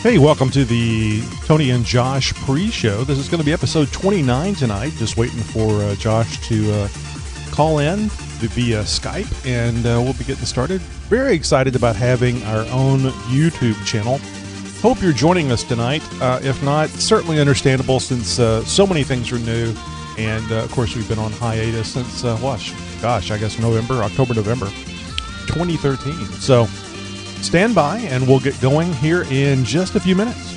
Hey, welcome to the Tony and Josh pre-show. This is going to be episode 29 tonight. Just waiting for Josh to call in via Skype, and we'll be getting started. Very excited about having our own YouTube channel. Hope you're joining us tonight. If not, certainly understandable since so many things are new. And, of course, we've been on hiatus since, I guess October, November 2013. So stand by, and we'll get going here in just a few minutes.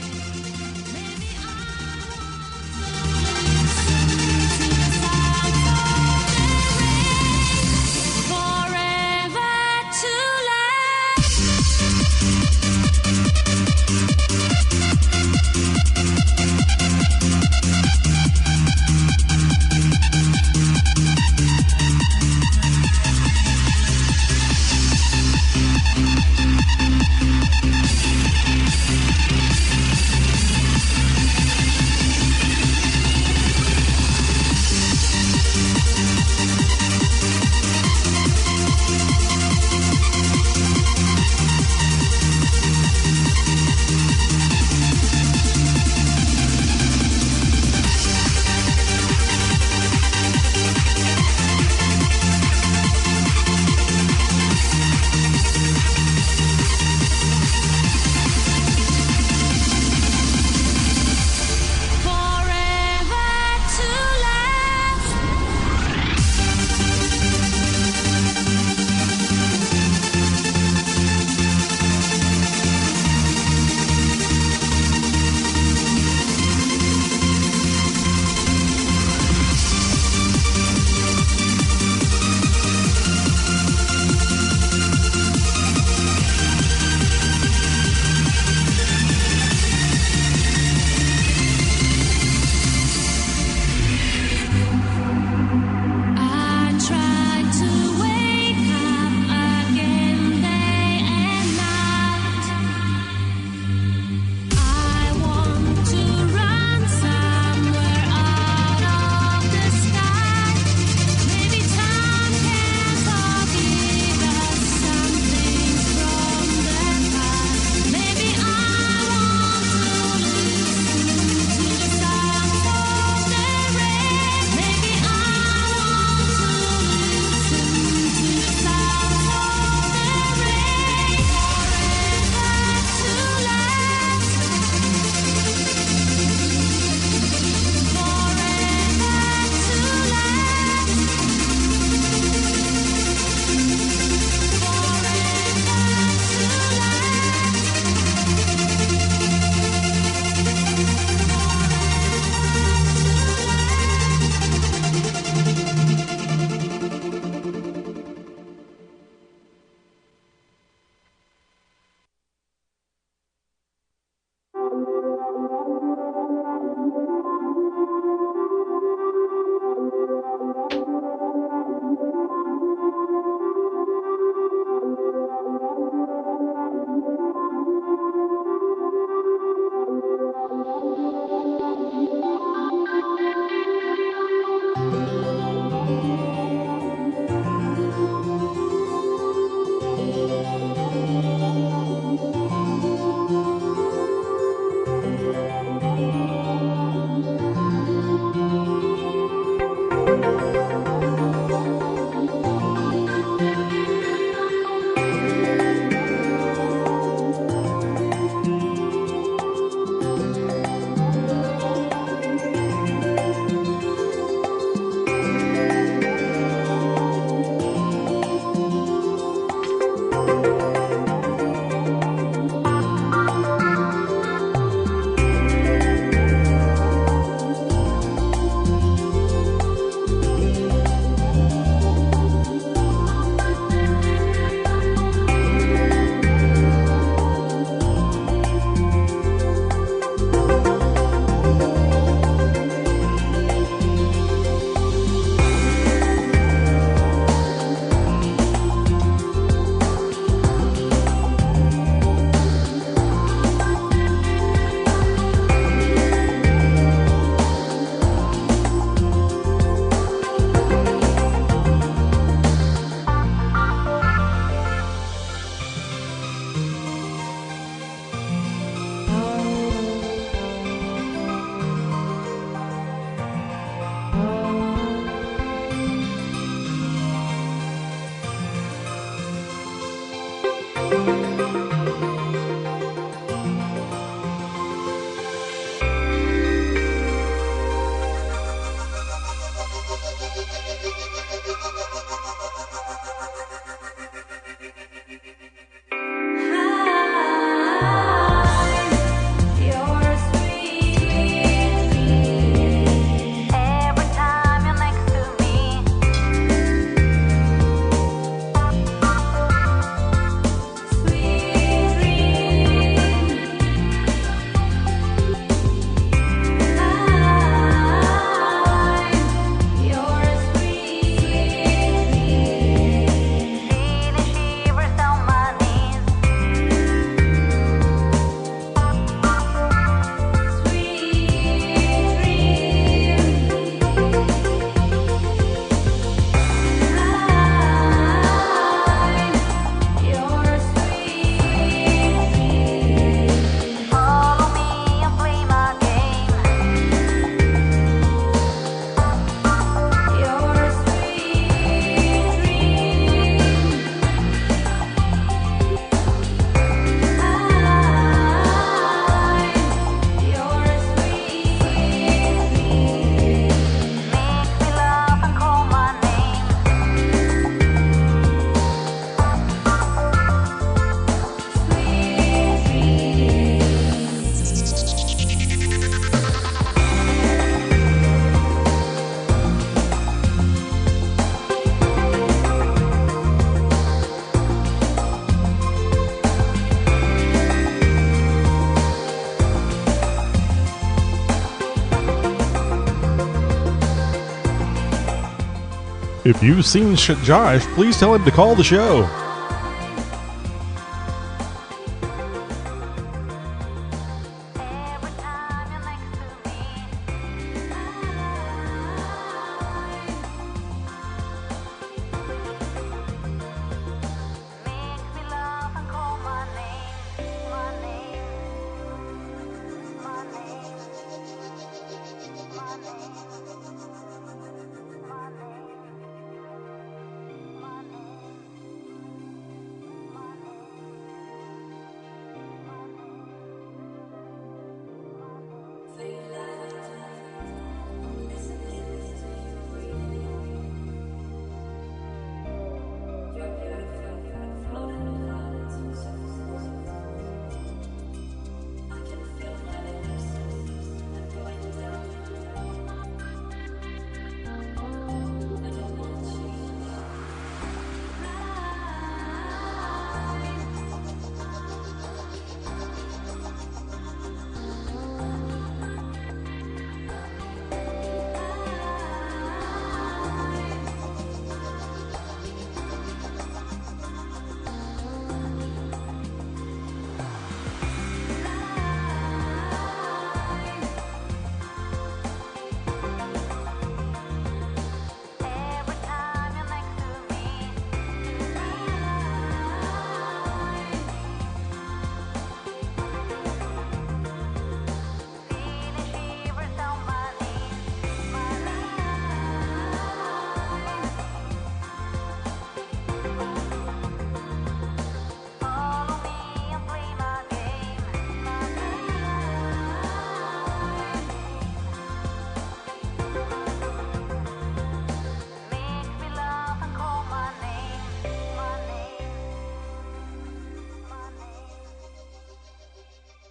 If you've seen Josh, please tell him to call the show.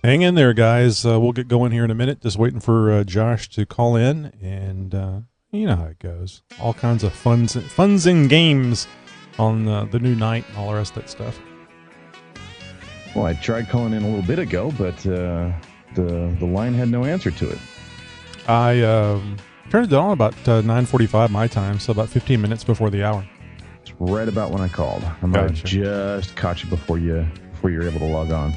Hang in there, guys. We'll get going here in a minute. Just waiting for Josh to call in, and you know how it goes. All kinds of funs and games on the new night and all the rest of that stuff. Well, I tried calling in a little bit ago, but the line had no answer to it. I turned it on about 9:45 my time, so about 15 minutes before the hour. It's right about when I called. I might have just caught you before you were able to log on.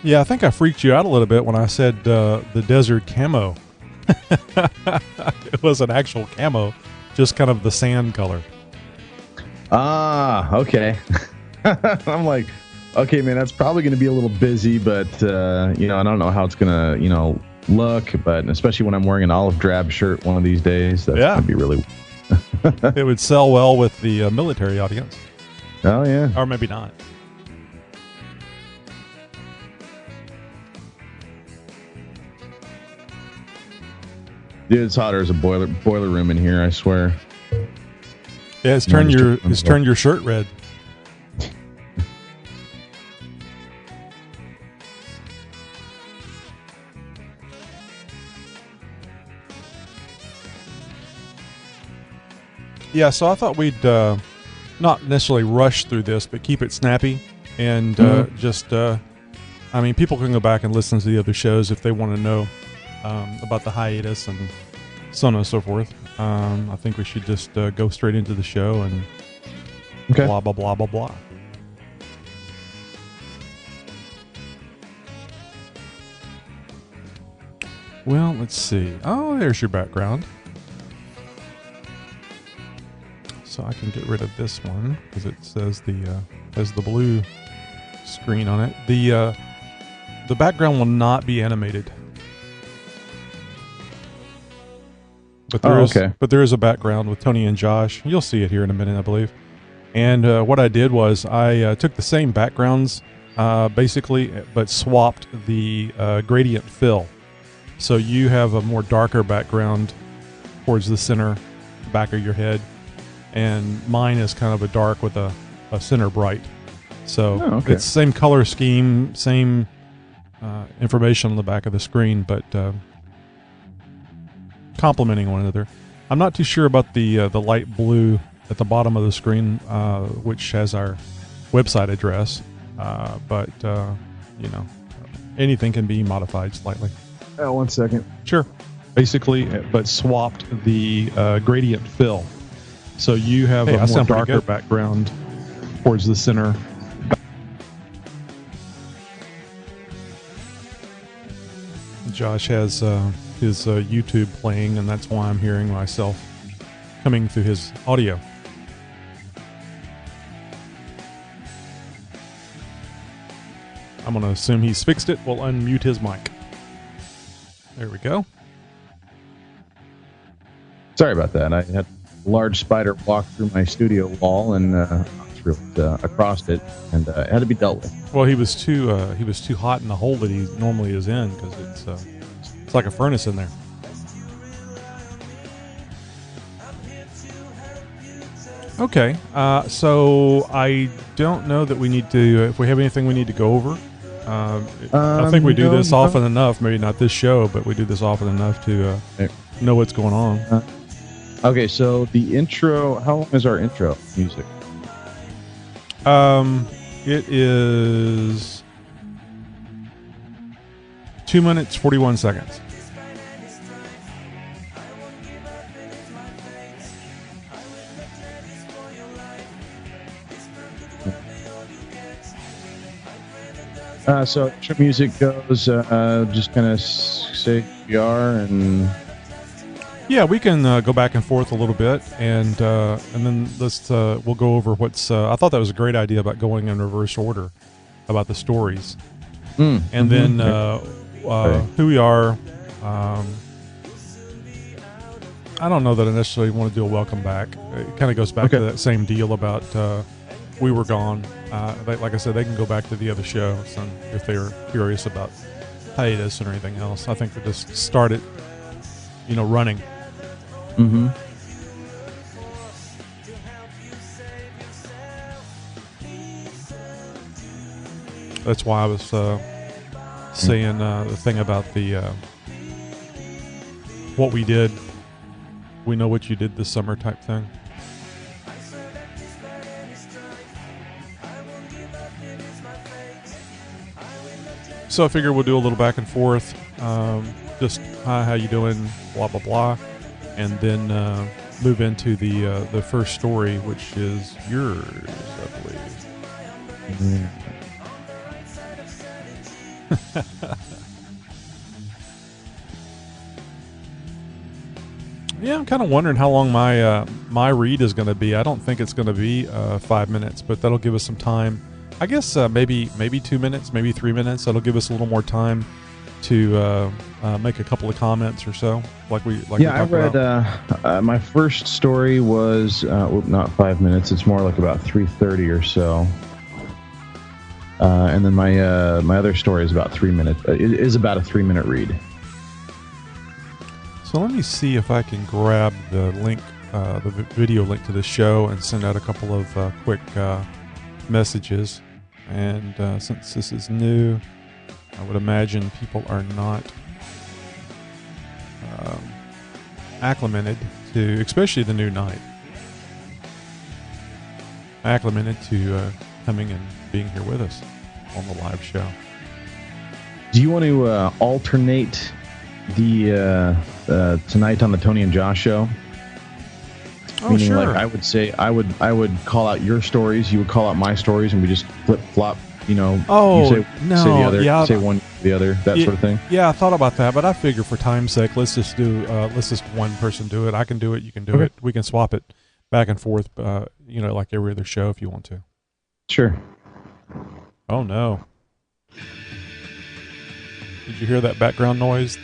Yeah, I think I freaked you out a little bit when I said the desert camo. It was an actual camo, just kind of the sand color. Ah, okay. I'm like, okay, man, that's probably going to be a little busy, but I don't know how it's going to, look, but especially when I'm wearing an olive drab shirt one of these days, that's going to be really. It would sell well with the military audience. Oh yeah, or maybe not. Dude, it's hotter as a boiler room in here, I swear. Yeah, it's turned your shirt red. Yeah, so I thought we'd not necessarily rush through this, but keep it snappy and people can go back and listen to the other shows if they want to know about the hiatus and so on and so forth. I think we should just go straight into the show and blah, blah, blah, blah, blah. Well, let's see. Oh, there's your background. So I can get rid of this one because it says has the blue screen on it. The background will not be animated. But there is a background with Tony and Josh. You'll see it here in a minute, I believe. And what I did was I took the same backgrounds, basically, but swapped the gradient fill. So you have a more darker background towards the center, back of your head. And mine is kind of a dark with a center bright. So it's the same color scheme, same information on the back of the screen, but complementing one another. I'm not too sure about the light blue at the bottom of the screen, which has our website address, but anything can be modified slightly. 1 second. Sure. Basically, but swapped the gradient fill. So you have a more darker background towards the center. Josh has his YouTube playing, and that's why I'm hearing myself coming through his audio. I'm going to assume he's fixed it. We'll unmute his mic. There we go. Sorry about that. I had a large spider walk through my studio wall and across it, and it had to be dealt with. Well, he was too hot in the hole that he normally is in, because it's like a furnace in there. Okay, so I don't know that we need to. If we have anything we need to go over, I think we do this often enough. Maybe not this show, but we do this often enough to know what's going on. Okay, so the intro. How long is our intro music? It is 2 minutes 41 seconds. So intro music goes, just kind of say who you are, and yeah, we can go back and forth a little bit, and then we'll go over what's. I thought that was a great idea about going in reverse order about the stories, and then who we are. I don't know that I necessarily want to do a welcome back. It kind of goes back to that same deal about we were gone. Like I said, they can go back to the other shows, and if they're curious about hiatus or anything else, I think they just start it, running. Mm-hmm. That's why I was saying the thing about the what we did. We know what you did this summer type thing. So I figure we'll do a little back and forth. Just hi, how you doing? Blah blah blah, and then move into the first story, which is yours, I believe. Mm-hmm. Yeah, I'm kind of wondering how long my read is going to be. I don't think it's going to be 5 minutes, but that'll give us some time. I guess maybe 2 minutes, maybe 3 minutes. That'll give us a little more time to make a couple of comments or so, like we talked I read about. My first story was not 5 minutes. It's more like about 3:30 or so. And then my other story is about 3 minutes. It is about a 3-minute read. So let me see if I can grab the link, the video link to the show, and send out a couple of quick messages. And since this is new, I would imagine people are not acclimated to, especially the new night, acclimated to coming and being here with us on the live show. Do you want to alternate the tonight on the Tony and Josh show? Oh, meaning, sure. like, I would say I would call out your stories, you would call out my stories, and we just flip flop. Oh, you say no, the other, yeah, say one, the other, that sort of thing. Yeah, I thought about that, but I figure for time's sake, let's just one person do it. I can do it. You can do it. We can swap it back and forth. Like every other show, if you want to. Sure. Oh no! Did you hear that background noise?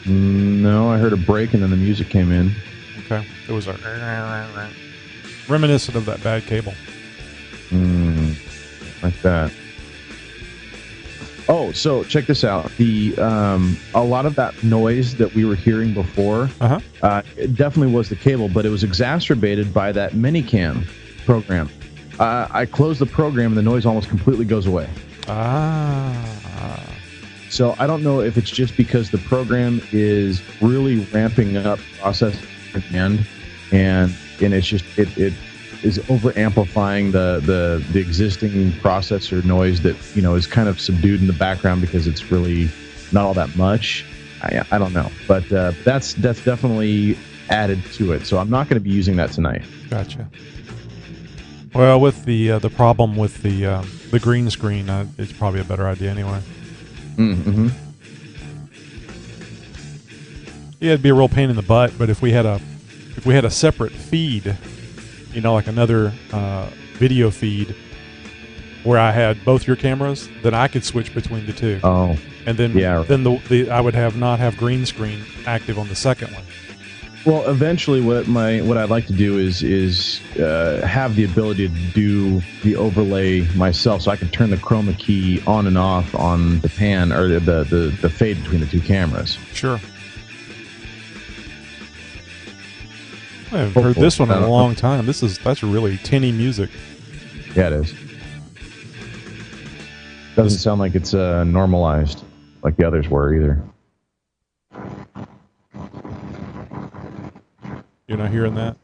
No, I heard a break and then the music came in. Okay, it was reminiscent of that bad cable. Like that. Oh, so check this out. The a lot of that noise that we were hearing before, it definitely was the cable, but it was exacerbated by that Minicam program. I close the program and the noise almost completely goes away. So I don't know if it's just because the program is really ramping up process at the end, and it's just it over amplifying the existing processor noise that is kind of subdued in the background because it's really not all that much. I don't know, but that's definitely added to it. So I'm not going to be using that tonight. Gotcha. Well, with the problem with the green screen, it's probably a better idea anyway. Mm-hmm. Yeah, it'd be a real pain in the butt. But if we had a separate feed, like another video feed where I had both your cameras, then I could switch between the two. Oh, and then I would not have green screen active on the second one. Well, eventually, what I'd like to do is have the ability to do the overlay myself, so I can turn the chroma key on and off on the pan or the fade between the two cameras. Sure. I haven't heard this one in a long time. That's really tinny music. Yeah, it is. Doesn't sound like it's normalized like the others were either. You're not hearing that?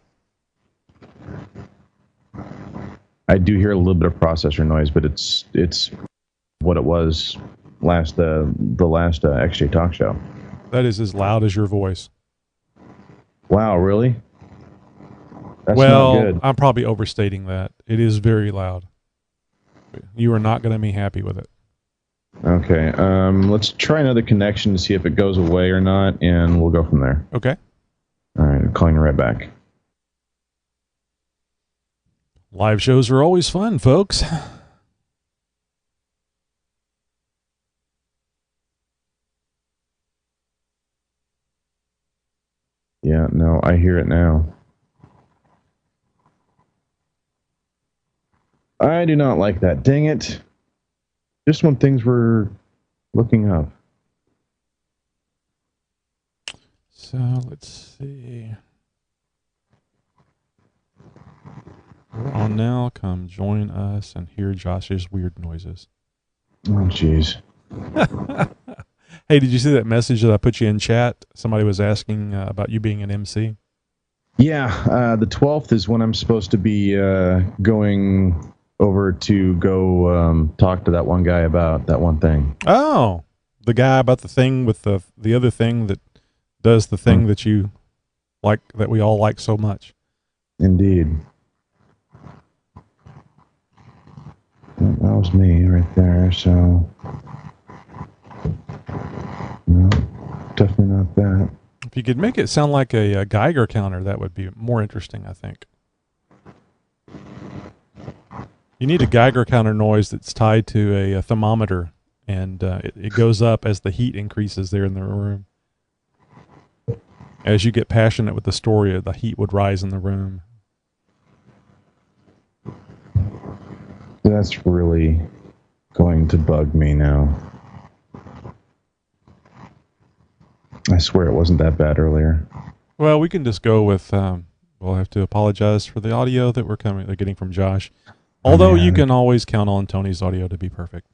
I do hear a little bit of processor noise, but it's what it was the last XJ Talk Show. That is as loud as your voice. Wow, really? That's well, not good. I'm probably overstating that. It is very loud. You are not going to be happy with it. Okay, let's try another connection to see if it goes away or not, and we'll go from there. Okay. All right, I'm calling you right back. Live shows are always fun, folks. Yeah, no, I hear it now. I do not like that. Dang it. Just when things were looking up. So, let's see. We're on now. Come join us and hear Josh's weird noises. Oh, jeez. Hey, did you see that message that I put you in chat? Somebody was asking about you being an MC. Yeah, the 12th is when I'm supposed to be going over to go talk to that one guy about that one thing. Oh, the guy about the thing with the other thing that does the thing that you like, that we all like so much. Indeed. That was me right there, so no, definitely not that. If you could make it sound like a Geiger counter, that would be more interesting, I think. You need a Geiger counter noise that's tied to a thermometer, and it goes up as the heat increases there in the room. As you get passionate with the story, the heat would rise in the room. That's really going to bug me now. I swear it wasn't that bad earlier. Well, we can just go with, we'll have to apologize for the audio that we're getting from Josh. Although you can always count on Tony's audio to be perfect.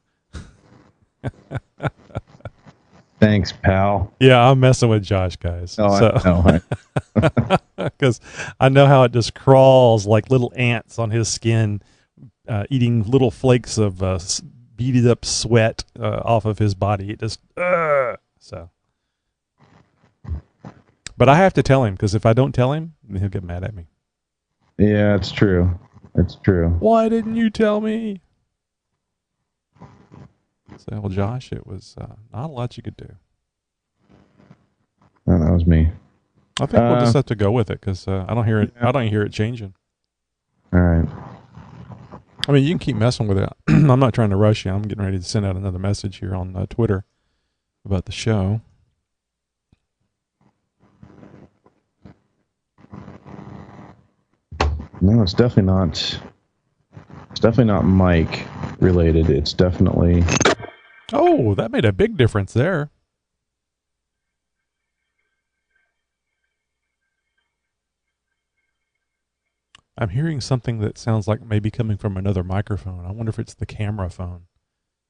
Thanks, pal. Yeah, I'm messing with Josh, guys. Oh, so. I know. Because I know how it just crawls like little ants on his skin, eating little flakes of beaded up sweat off of his body. It just, so. But I have to tell him, because if I don't tell him, then he'll get mad at me. Yeah, it's true. It's true. Why didn't you tell me? So, well, Josh, it was not a lot you could do. No, that was me. I think we'll just have to go with it, because I don't hear it. I don't hear it changing. All right. I mean, you can keep messing with it. I'm not trying to rush you. I'm getting ready to send out another message here on Twitter about the show. No, it's definitely not. It's definitely not mic related. It's definitely. Oh, that made a big difference there. I'm hearing something that sounds like maybe coming from another microphone. I wonder if it's the camera phone.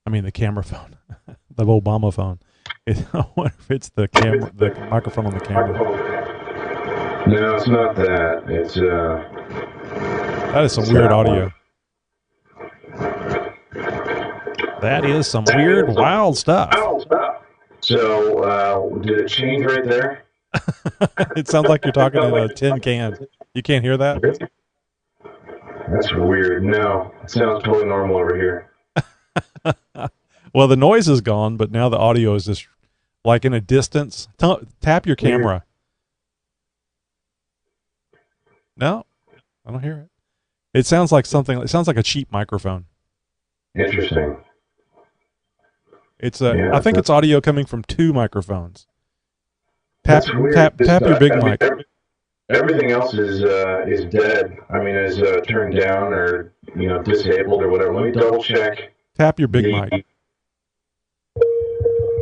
I mean, the camera phone, the Obama phone. I wonder if it's the camera, the microphone on the camera. No, it's not that. It's That is some weird audio. That is some weird, wild stuff. So, did it change right there? It sounds like you're talking in a tin can. You can't hear that? That's weird. No, it sounds totally normal over here. Well, the noise is gone, but now the audio is just like in a distance. Tap your camera. No, I don't hear it. It sounds like something. It sounds like a cheap microphone. Interesting. It's I think it's audio coming from two microphones. Tap your big mic. Everything else is dead. I mean, is turned down or disabled or whatever. Let me double check. Tap your big mic.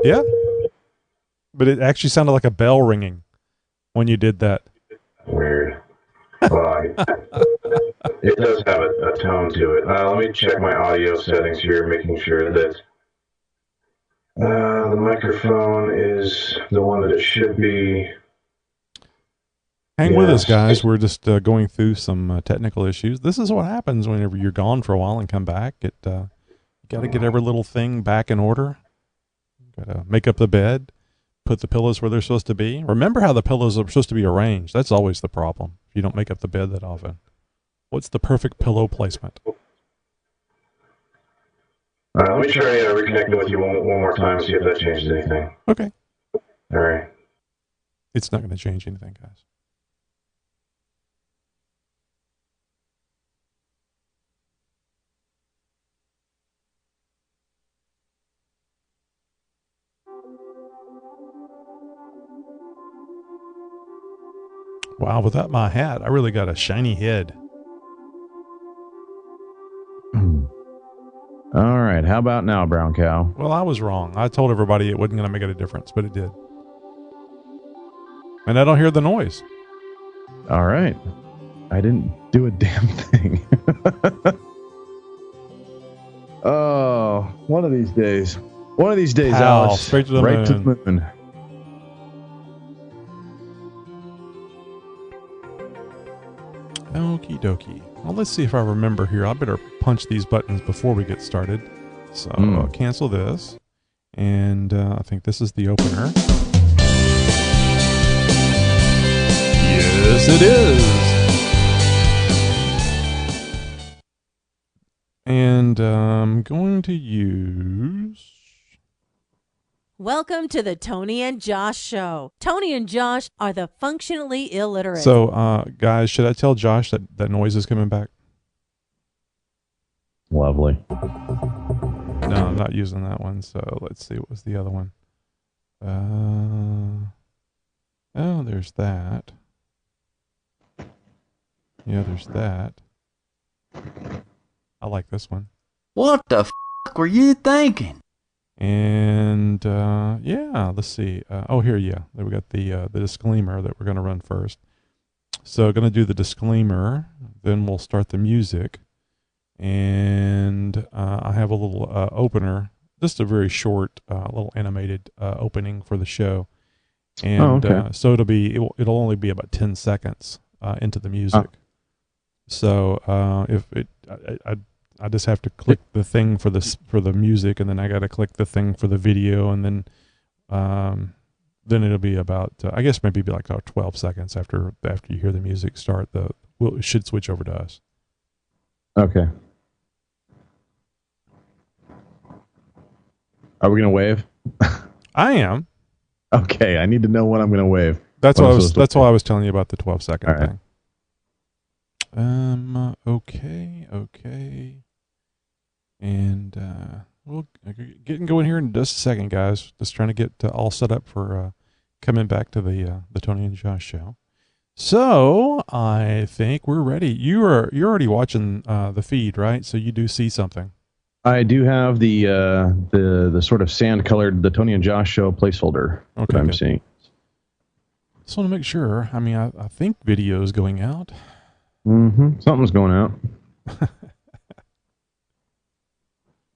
Yeah, but it actually sounded like a bell ringing when you did that. Weird. It does have a tone to it. Let me check my audio settings here, making sure that the microphone is the one that it should be. Hang with us, guys. We're just going through some technical issues. This is what happens whenever you're gone for a while and come back. You got to get every little thing back in order. Got to make up the bed, put the pillows where they're supposed to be. Remember how the pillows are supposed to be arranged. That's always the problem. If you don't make up the bed that often. What's the perfect pillow placement? Let me try reconnecting with you one more time, see if that changes anything. Okay. All right. It's not going to change anything, guys. Wow, without my hat, I really got a shiny head. All right, how about now, Brown Cow? Well, I was wrong. I told everybody it wasn't going to make any difference, but it did. And I don't hear the noise. All right. I didn't do a damn thing. Oh, one of these days. One of these days, Pow, Alex. straight to the right moon. to the moon. Okie dokie. Well, let's see if I remember here. I better punch these buttons before we get started. So I'll cancel this. And I think this is the opener. Yes, it is. And I'm going to use... Welcome to the Tony and Josh Show. Tony and Josh are the functionally illiterate. So, guys, should I tell Josh that noise is coming back? Lovely. No, I'm not using that one. So let's see. What was the other one? Oh, there's that. Yeah, there's that. I like this one. What the f*** were you thinking? And yeah, let's see. Here, yeah, there we got the disclaimer that we're going to run first. So, going to do the disclaimer, then we'll start the music, and I have a little opener, just a very short, little animated opening for the show, and so it'll only be about 10 seconds into the music. So if it, I just have to click the thing for the music, and then I got to click the thing for the video, and then it'll be about I guess maybe be like 12 seconds after you hear the music start. It should switch over to us. Okay. Are we gonna wave? I am. Okay, I need to know when I'm gonna wave. That's why I was telling you about the 12-second thing. Okay. And we'll get going here in just a second, guys. Just trying to get all set up for coming back to the Tony and Josh Show. So I think we're ready. You're already watching the feed, right? So you do see something. I do have the sort of sand colored the Tony and Josh Show placeholder that I'm seeing. Just want to make sure. I mean, I think video is going out. Something's going out.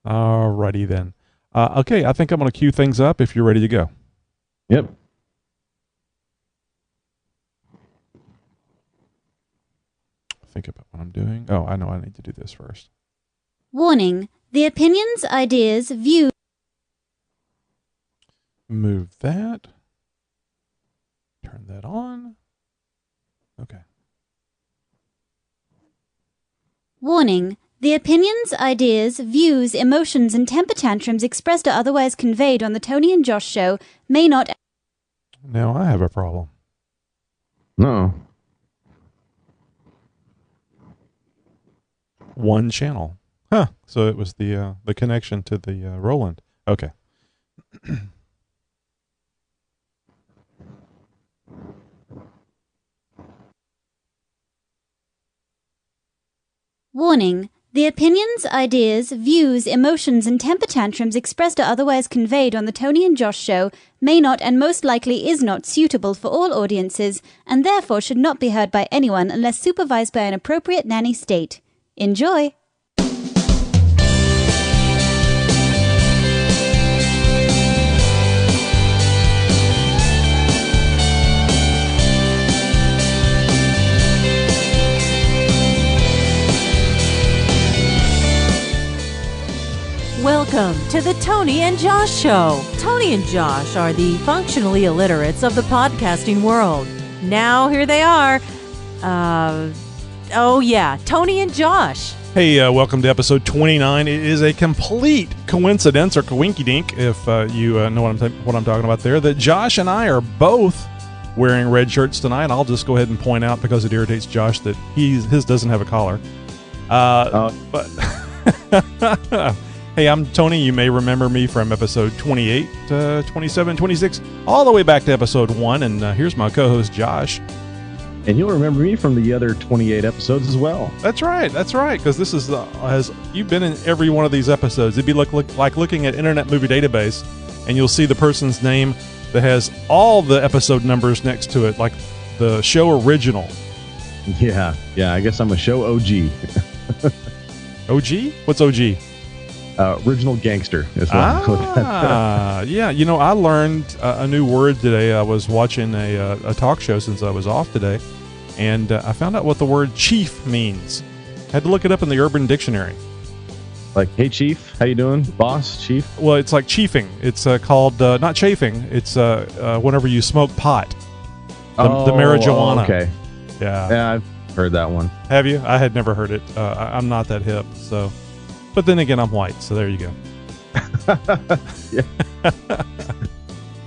Alrighty then. Okay, I think I'm going to cue things up if you're ready to go. think about what I'm doing. Oh, I know I need to do this first. Warning. The opinions, ideas, views... Move that. Turn that on. Okay. Warning. The opinions, ideas, views, emotions, and temper tantrums expressed or otherwise conveyed on the Tony and Josh Show may not... Now I have a problem. No. One channel. Huh. So it was the connection to the Roland. Okay. Warning. The opinions, ideas, views, emotions, and temper tantrums expressed or otherwise conveyed on the Tony and Josh Show may not and most likely is not suitable for all audiences and therefore should not be heard by anyone unless supervised by an appropriate nanny state. Enjoy! Welcome to the Tony and Josh Show. Tony and Josh are the functionally illiterates of the podcasting world. Now here they are. Tony and Josh. Hey, welcome to episode 29. It is a complete coincidence, or coinky-dink, if you know what I'm talking about there, that Josh and I are both wearing red shirts tonight. I'll just go ahead and point out, because it irritates Josh, that his doesn't have a collar. But hey, I'm Tony. You may remember me from episode 28, 27, 26, all the way back to episode 1. And here's my co-host, Josh. And you'll remember me from the other 28 episodes as well. That's right, because this is you've been in every one of these episodes. It'd be like looking at Internet Movie Database, and you'll see the person's name that has all the episode numbers next to it, like the show original. Yeah, I guess I'm a show OG. OG? What's OG? Original gangster is what I'm calling that. Yeah. I learned a new word today. I was watching a talk show since I was off today, and I found out what the word chief means. Had to look it up in the Urban Dictionary. Like, hey, chief, how you doing? Boss, chief? Well, it's like chiefing. It's called, not chafing, it's whenever you smoke pot. The marijuana. Okay. Yeah, I've heard that one. Have you? I had never heard it. I'm not that hip, so... But then again, I'm white, so there you go.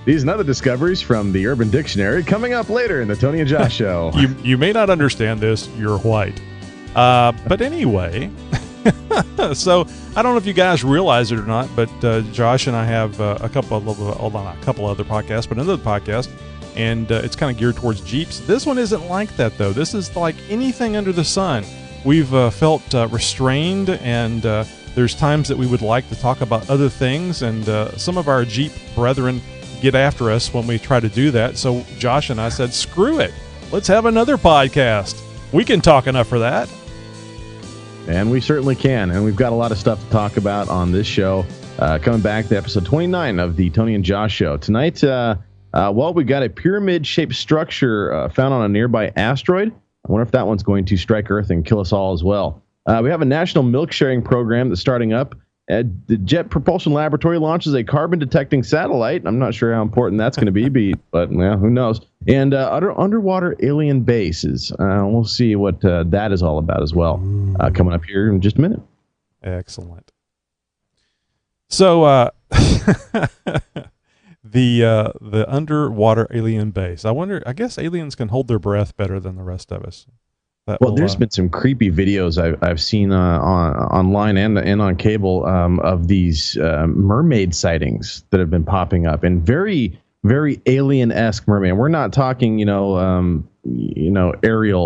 These and other discoveries from the Urban Dictionary coming up later in the Tony and Josh Show. You may not understand this. You're white. But anyway, so I don't know if you guys realize it or not, but Josh and I have a couple other podcasts, but another podcast, and it's kind of geared towards Jeeps. This one isn't like that, though. This is like anything under the sun. We've felt restrained, and there's times that we would like to talk about other things, and some of our Jeep brethren get after us when we try to do that. So Josh and I said, screw it. Let's have another podcast. We can talk enough for that. And we certainly can. And we've got a lot of stuff to talk about on this show. Coming back to episode 29 of the Tony and Josh Show. Tonight, we've got a pyramid-shaped structure found on a nearby asteroid. I wonder if that one's going to strike Earth and kill us all as well. We have a national milk sharing program that's starting up. The Jet Propulsion Laboratory launches a carbon-detecting satellite. I'm not sure how important that's going to be, but who knows. And underwater alien bases. We'll see what that is all about as well. Coming up here in just a minute. Excellent. So the underwater alien base. I guess aliens can hold their breath better than the rest of us. There's been some creepy videos I've seen online and on cable of these mermaid sightings that have been popping up, and very, very alien-esque mermaid. And we're not talking, Ariel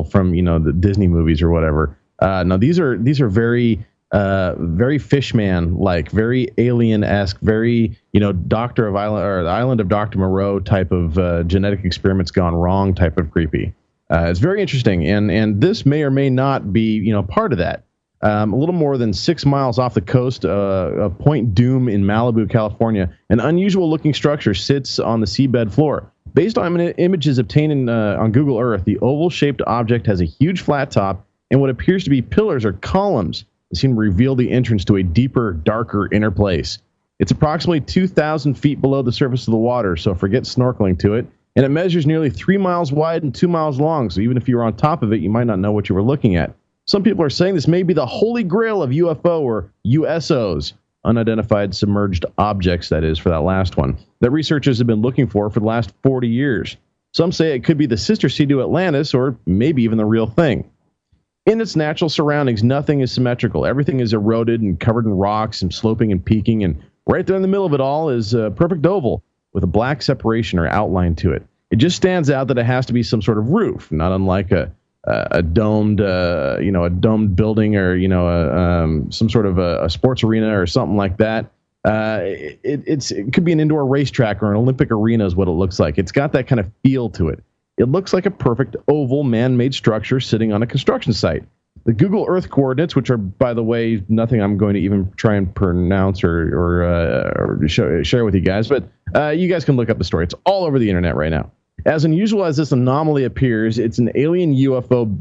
from the Disney movies or whatever. No, these are very very Fishman-like, very alien-esque, very Doctor of Island or the Island of Dr. Moreau type of genetic experiments gone wrong type of creepy. It's very interesting, and this may or may not be part of that. A little more than 6 miles off the coast of Point Doom in Malibu, California, an unusual-looking structure sits on the seabed floor. Based on images obtained on Google Earth, the oval-shaped object has a huge flat top and what appears to be pillars or columns that seem to reveal the entrance to a deeper, darker inner place. It's approximately 2,000 feet below the surface of the water, so forget snorkeling to it, and it measures nearly 3 miles wide and 2 miles long, so even if you were on top of it, you might not know what you were looking at. Some people are saying this may be the holy grail of UFO or USOs, unidentified submerged objects, that is, for that last one, that researchers have been looking for the last 40 years. Some say it could be the sister sea to Atlantis, or maybe even the real thing. In its natural surroundings, nothing is symmetrical. Everything is eroded and covered in rocks and sloping and peaking, and right there in the middle of it all is a perfect oval with a black separation or outline to it. It just stands out that it has to be some sort of roof, not unlike a domed, a domed building, or some sort of a sports arena or something like that. It could be an indoor racetrack or an Olympic arena is what it looks like. It's got that kind of feel to it. It looks like a perfect oval man-made structure sitting on a construction site. The Google Earth coordinates, which are, by the way, nothing I'm going to even try and pronounce or share with you guys, but you guys can look up the story. It's all over the internet right now. As unusual as this anomaly appears, is an alien UFO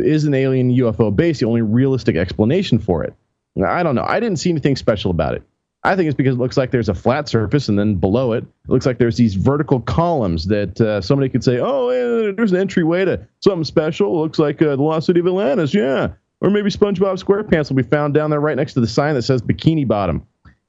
base the only realistic explanation for it? Now, I don't know. I didn't see anything special about it. I think it's because it looks like there's a flat surface, and then below it, it looks like there's these vertical columns that somebody could say, there's an entryway to something special. It looks like the lost city of Atlantis, yeah. Or maybe SpongeBob SquarePants will be found down there right next to the sign that says Bikini Bottom.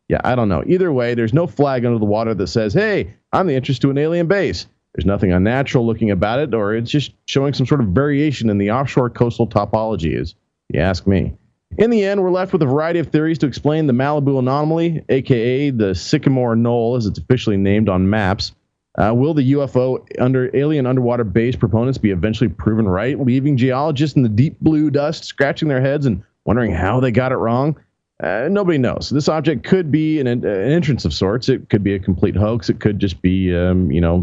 Yeah, I don't know. Either way, there's no flag under the water that says, hey, I'm the entrance to an alien base. There's nothing unnatural looking about it, or it's just showing some sort of variation in the offshore coastal topology, if you ask me. In the end, we're left with a variety of theories to explain the Malibu anomaly, a.k.a. the Sycamore Knoll, as it's officially named on maps. Will the UFO alien underwater base proponents be eventually proven right, leaving geologists in the deep blue dust scratching their heads and wondering how they got it wrong? Nobody knows. This object could be an entrance of sorts. It could be a complete hoax. It could just be,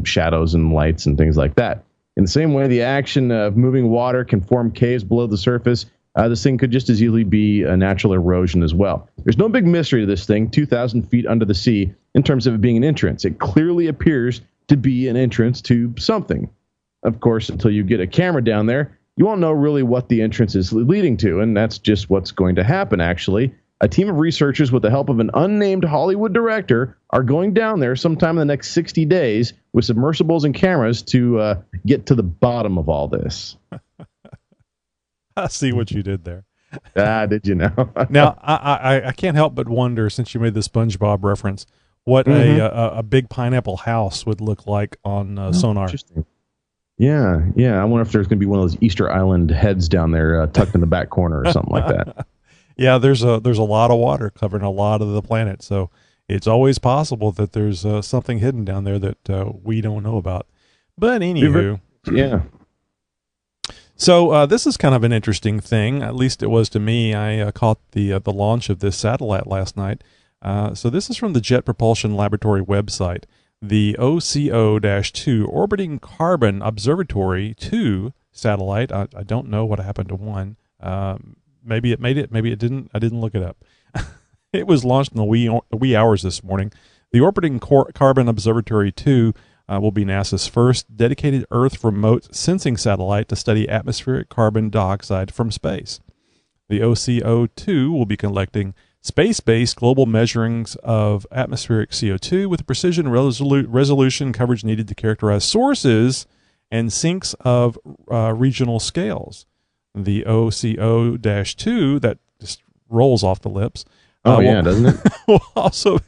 shadows and lights and things like that. In the same way, the action of moving water can form caves below the surface. This thing could just as easily be a natural erosion as well. There's no big mystery to this thing, 2,000 feet under the sea, in terms of it being an entrance. It clearly appears to be an entrance to something. Of course, until you get a camera down there, you won't know really what the entrance is leading to, and that's just what's going to happen, actually. A team of researchers with the help of an unnamed Hollywood director are going down there sometime in the next 60 days with submersibles and cameras to get to the bottom of all this. I see what you did there. Did you know? Now, I can't help but wonder, since you made the SpongeBob reference, what a big pineapple house would look like on sonar. Interesting. Yeah. I wonder if there's going to be one of those Easter Island heads down there tucked in the back corner or something like that. Yeah, there's a lot of water covering a lot of the planet, so it's always possible that there's something hidden down there that we don't know about. But anywho, yeah. So this is kind of an interesting thing. At least it was to me. I caught the launch of this satellite last night. So this is from the Jet Propulsion Laboratory website. The OCO-2 Orbiting Carbon Observatory 2 satellite. I don't know what happened to one. Maybe it made it. Maybe it didn't. I didn't look it up. It was launched in the wee hours this morning. The Orbiting Carbon Observatory 2 will be NASA's first dedicated Earth remote sensing satellite to study atmospheric carbon dioxide from space. The OCO-2 will be collecting space-based global measurings of atmospheric CO2 with the precision resolution coverage needed to characterize sources and sinks of regional scales. The OCO-2, that just rolls off the lips, doesn't it? will also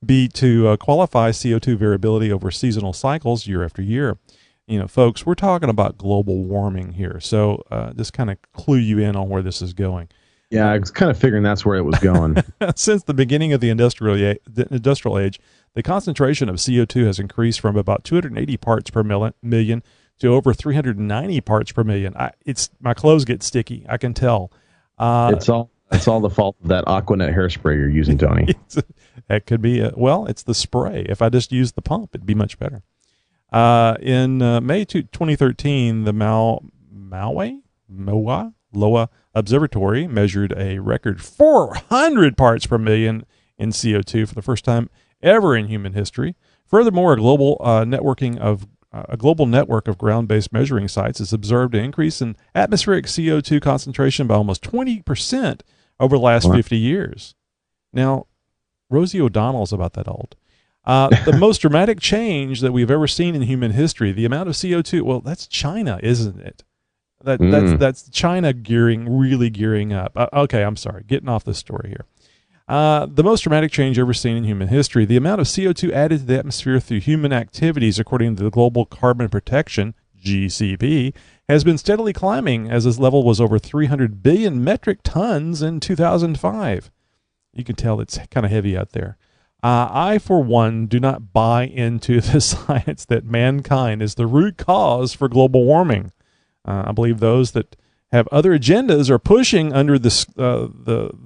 be to qualify CO2 variability over seasonal cycles year after year. You know, folks, we're talking about global warming here, so just kind of clue you in on where this is going. Yeah, I was kind of figuring that's where it was going. Since the beginning of the industrial age, the concentration of CO2 has increased from about 280 parts per million to over 390 parts per million. My clothes get sticky. I can tell. It's all the fault of that Aquanet hairspray you're using, Tony. That could be. It's the spray. If I just used the pump, it'd be much better. In May 2013, the Loa Observatory measured a record 400 parts per million in CO2 for the first time ever in human history. Furthermore, a global networking of a global network of ground-based measuring sites has observed an increase in atmospheric CO2 concentration by almost 20% over the last 50 years. Now, Rosie O'Donnell's about that old. The most dramatic change that we've ever seen in human history, the amount of CO2, well, that's China, isn't it? That's China really gearing up. Okay, I'm sorry, getting off the story here. The most dramatic change ever seen in human history, the amount of CO2 added to the atmosphere through human activities, according to the Global Carbon Protection, GCP, has been steadily climbing as this level was over 300 billion metric tons in 2005. You can tell it's kind of heavy out there. I, for one, do not buy into the science that mankind is the root cause for global warming. I believe those that have other agendas are pushing under the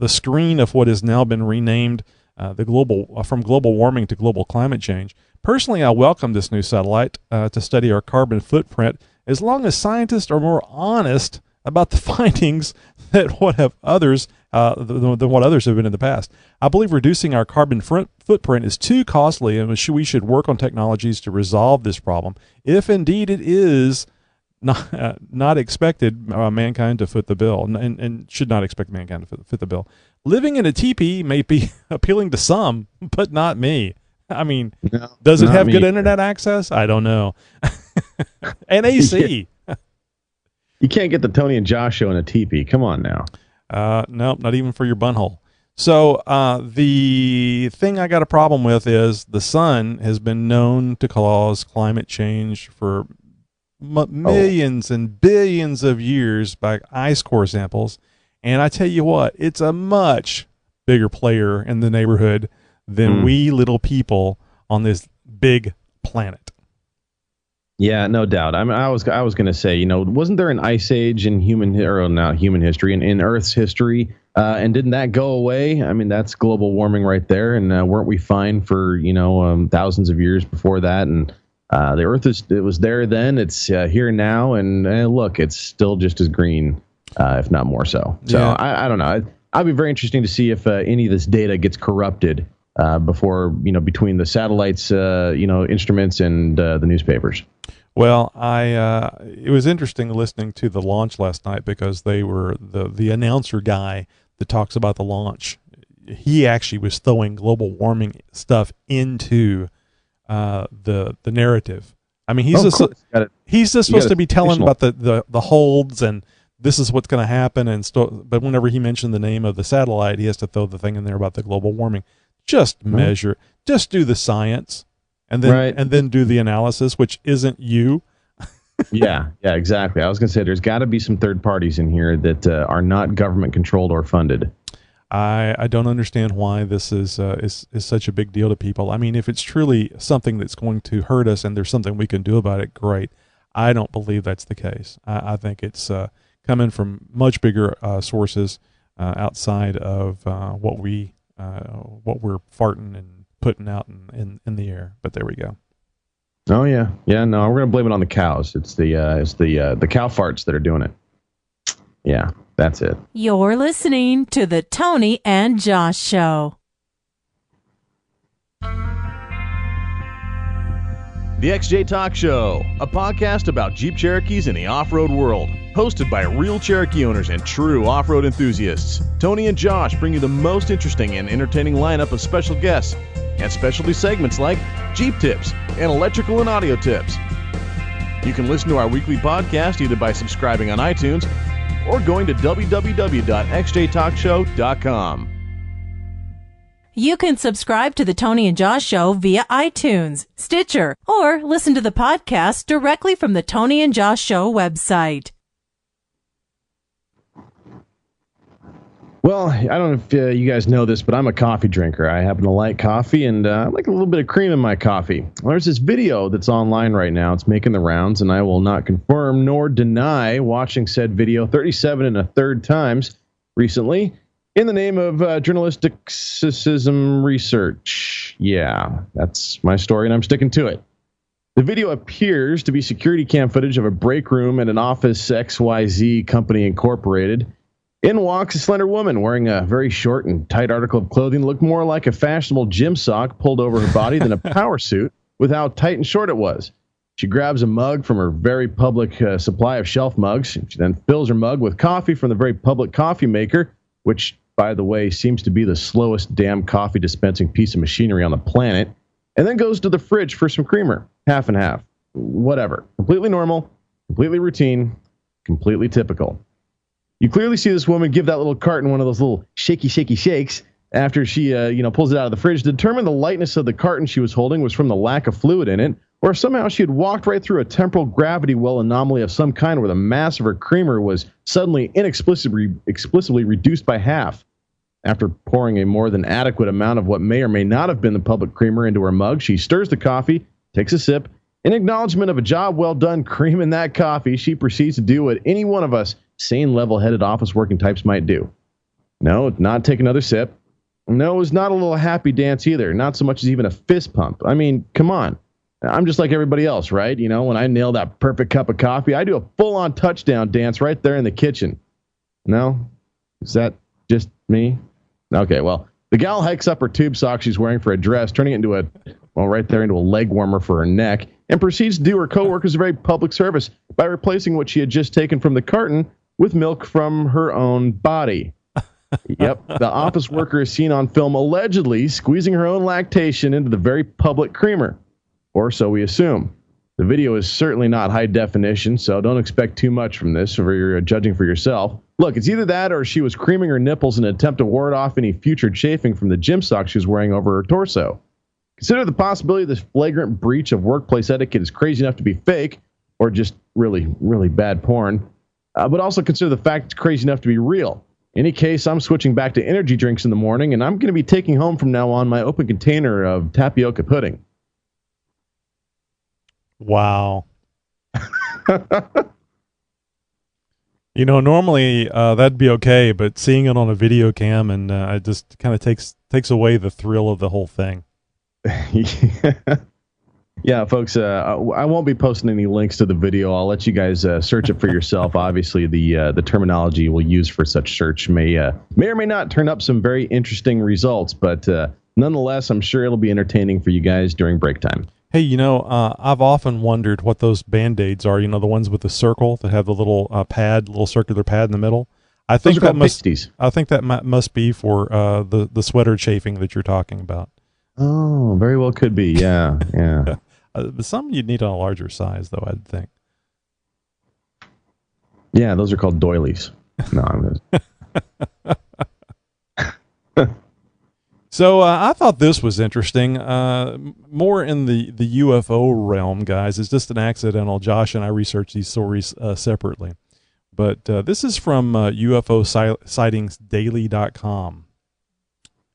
screen of what has now been renamed from global warming to global climate change. Personally, I welcome this new satellite to study our carbon footprint, as long as scientists are more honest about the findings than what others have been in the past. I believe reducing our carbon footprint is too costly, and we should work on technologies to resolve this problem, if indeed it is not expected mankind to foot the bill, and should not expect mankind to foot the bill. Living in a teepee may be appealing to some, but not me. I mean, does it have good internet access? I don't know. And AC. You can't get the Tony and Josh show in a teepee. Come on now. Nope, not even for your bunhole. So the thing I got a problem with is the sun has been known to cause climate change for millions and billions of years by ice core samples. And I tell you what, it's a much bigger player in the neighborhood than we little people on this big planet. Yeah, no doubt. I mean, I was going to say, wasn't there an ice age in human history and in Earth's history? And didn't that go away? I mean, that's global warming right there. And weren't we fine for thousands of years before that? And the Earth was there then. It's here now, and look, it's still just as green, if not more so. So yeah. I don't know. I'd be very interesting to see if any of this data gets corrupted before between the satellites, instruments and the newspapers. Well, it was interesting listening to the launch last night, because they were the announcer guy that talks about the launch. He actually was throwing global warming stuff into the narrative. I mean, he's just supposed to be telling about the holds and this is what's going to happen, but whenever he mentioned the name of the satellite, he has to throw the thing in there about the global warming. Just measure, just do the science. And then do the analysis, which isn't you. yeah, exactly. I was going to say there's got to be some third parties in here that are not government controlled or funded. I don't understand why this is such a big deal to people. I mean, if it's truly something that's going to hurt us and there's something we can do about it, great. I don't believe that's the case. I think it's coming from much bigger sources outside of what we're farting and putting out in the air. But there we go. Oh yeah. No, we're gonna blame it on the cows. It's the cow farts that are doing it. Yeah, that's it. You're listening to the Tony and Josh Show. The XJ Talk Show, a podcast about Jeep Cherokees in the off-road world. Hosted by real Cherokee owners and true off-road enthusiasts. Tony and Josh bring you the most interesting and entertaining lineup of special guests and specialty segments like Jeep Tips and Electrical and Audio Tips. You can listen to our weekly podcast either by subscribing on iTunes or going to www.xjtalkshow.com. You can subscribe to the Tony and Josh Show via iTunes, Stitcher, or listen to the podcast directly from the Tony and Josh Show website. Well, I don't know if you guys know this, but I'm a coffee drinker. I happen to like coffee, and I like a little bit of cream in my coffee. Well, there's this video that's online right now. It's making the rounds, and I will not confirm nor deny watching said video 37 1/3 times recently in the name of journalisticism research. Yeah, that's my story, and I'm sticking to it. The video appears to be security cam footage of a break room at an Office XYZ Company Incorporated. In walks a slender woman wearing a very short and tight article of clothing that looked more like a fashionable gym sock pulled over her body than a power suit with how tight and short it was. She grabs a mug from her very public supply of shelf mugs. She then fills her mug with coffee from the very public coffee maker, which, by the way, seems to be the slowest damn coffee dispensing piece of machinery on the planet, and then goes to the fridge for some creamer. Half and half. Whatever. Completely normal, completely routine, completely typical. You clearly see this woman give that little carton one of those little shaky shakes after she pulls it out of the fridge to determine the lightness of the carton she was holding was from the lack of fluid in it, or somehow she had walked right through a temporal gravity well anomaly of some kind where the mass of her creamer was suddenly explicitly reduced by half. After pouring a more than adequate amount of what may or may not have been the public creamer into her mug, she stirs the coffee, takes a sip. In acknowledgement of a job well done creaming that coffee, she proceeds to do what any one of us sane, level-headed office-working types might do. No, not take another sip. No, it was not a little happy dance either. Not so much as even a fist pump. I mean, come on. I'm just like everybody else, right? You know, when I nail that perfect cup of coffee, I do a full-on touchdown dance right there in the kitchen. No? Is that just me? Okay, well, the gal hikes up her tube sock she's wearing for a dress, turning it into right there into a leg warmer for her neck, and proceeds to do her coworkers a very public service by replacing what she had just taken from the carton with milk from her own body. Yep, the office worker is seen on film allegedly squeezing her own lactation into the very public creamer. Or so we assume. The video is certainly not high definition, so don't expect too much from this for your judging for yourself. Look, it's either that or she was creaming her nipples in an attempt to ward off any future chafing from the gym sock she was wearing over her torso. Consider the possibility this flagrant breach of workplace etiquette is crazy enough to be fake, or just really, really bad porn. But also consider the fact it's crazy enough to be real. In any case, I'm switching back to energy drinks in the morning, and I'm going to be taking home from now on my open container of tapioca pudding. Wow. Normally that'd be okay, but seeing it on a video cam and it just kind of takes away the thrill of the whole thing. Yeah, folks, I won't be posting any links to the video. I'll let you guys search it for yourself. Obviously, the terminology we'll use for such search may or may not turn up some very interesting results, but nonetheless, I'm sure it'll be entertaining for you guys during break time. Hey, I've often wondered what those Band-Aids are, the ones with the circle that have the little little circular pad in the middle. I think that must be for the sweater chafing that you're talking about. Oh, very well could be. Yeah, yeah. But some you'd need on a larger size, though, I'd think. Yeah, those are called doilies. No, I'm just... So I thought this was interesting. More in the UFO realm, guys. It's just an accidental. Josh and I researched these stories separately. But this is from UFOsightsdaily.com.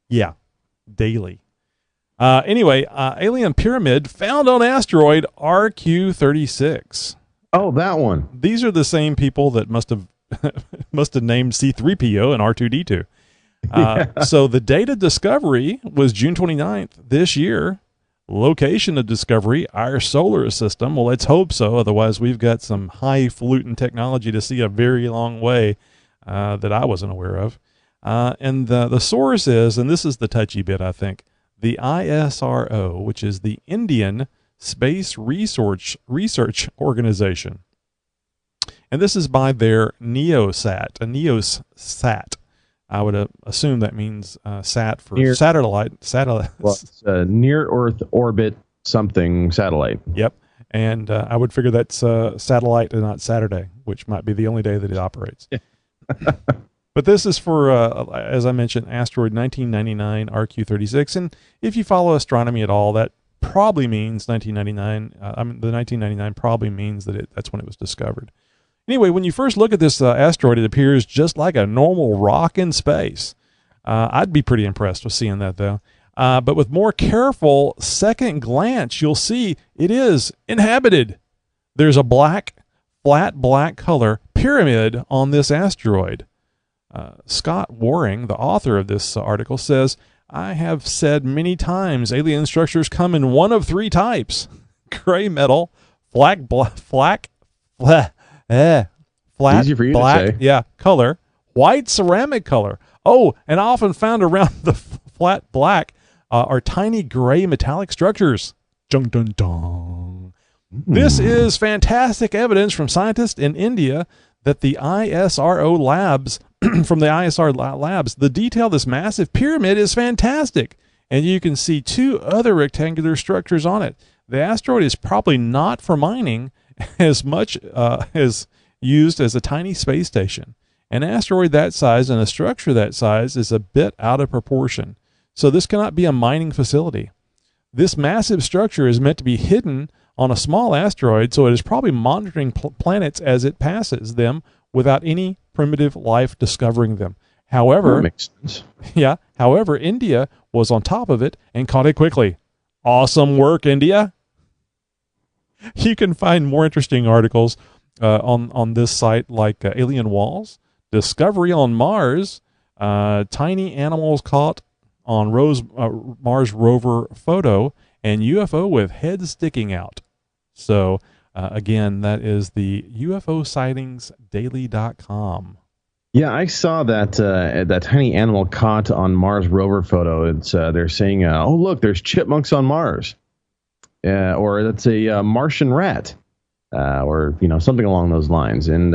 Yeah, daily. Anyway, alien pyramid found on asteroid RQ-36. Oh, that one. These are the same people that must have named C-3PO and R2-D2. So the date of discovery was June 29th this year. Location of discovery, our solar system. Well, let's hope so. Otherwise, we've got some highfalutin technology to see a very long way that I wasn't aware of. And the source is, and this is the touchy bit, I think, the ISRO, which is the Indian Space Research Organization. And this is by their NEOSAT. I would assume that means SAT for satellite. Well, it's near Earth orbit something satellite. Yep. And I would figure that's satellite and not Saturday, which might be the only day that it operates. But this is for, as I mentioned, asteroid 1999 RQ-36. And if you follow astronomy at all, that probably means 1999. The 1999 probably means that's when it was discovered. Anyway, when you first look at this asteroid, it appears just like a normal rock in space. I'd be pretty impressed with seeing that, though. But with more careful second glance, you'll see it is inhabited. There's a flat black color pyramid on this asteroid. Scott Waring, the author of this article, says, I have said many times alien structures come in one of three types: gray metal, flat black, color, white ceramic color. Oh, and often found around the flat black are tiny gray metallic structures. Dun, dun, dun. This is fantastic evidence from scientists in India that the ISRO labs, from the ISR labs, the detail of this massive pyramid is fantastic. And you can see two other rectangular structures on it. The asteroid is probably not for mining as much as used as a tiny space station. An asteroid that size and a structure that size is a bit out of proportion. So this cannot be a mining facility. This massive structure is meant to be hidden on a small asteroid, so it is probably monitoring planets as it passes them without any primitive life discovering them. However, that makes sense. Yeah. However, India was on top of it and caught it quickly. Awesome work, India. You can find more interesting articles on this site, like Alien Walls, Discovery on Mars, Tiny Animals Caught on Mars Rover Photo, and UFO with head sticking out. So, again, that is the UFOsightingsdaily.com. Yeah, I saw that tiny animal caught on Mars rover photo. It's they're saying, "Oh, look, there's chipmunks on Mars," or that's a Martian rat, or something along those lines. And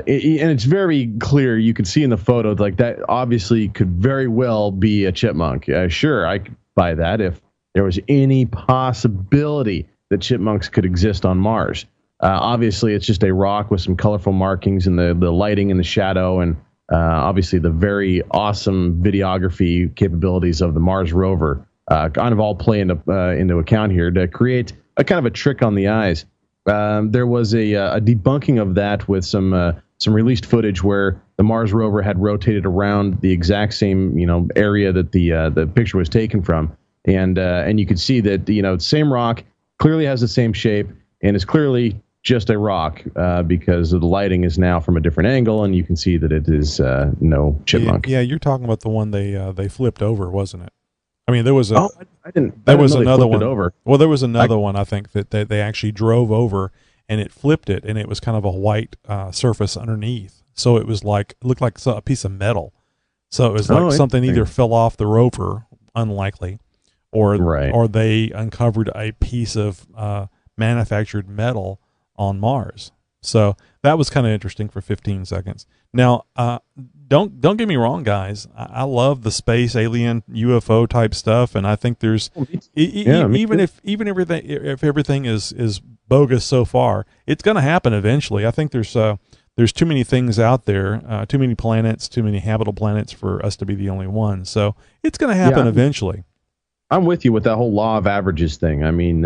it's very clear. You can see in the photo like that obviously could very well be a chipmunk. Sure, I could buy that if there was any possibility that chipmunks could exist on Mars. Obviously, it's just a rock with some colorful markings and the lighting and the shadow, and obviously the very awesome videography capabilities of the Mars rover kind of all play into account here to create a kind of a trick on the eyes. There was a debunking of that with some released footage where the Mars rover had rotated around the exact same area that the picture was taken from, and you could see that same rock clearly has the same shape and is clearly just a rock because the lighting is now from a different angle, and you can see that it is no chipmunk. Yeah, you're talking about the one they flipped over, wasn't it? I mean, there was I didn't another one. Over. Well, there was another one I think that they actually drove over and it flipped it, and it was kind of a white surface underneath, so it looked like a piece of metal. So it was like something either fell off the rover, unlikely, or they uncovered a piece of manufactured metal on Mars. So that was kind of interesting for 15 seconds. Now, don't get me wrong, guys. I love the space alien UFO type stuff, and I think there's even if everything is bogus so far, it's going to happen eventually. I think there's too many things out there, too many planets, too many habitable planets for us to be the only one. So it's going to happen eventually. I'm with you with that whole law of averages thing. I mean,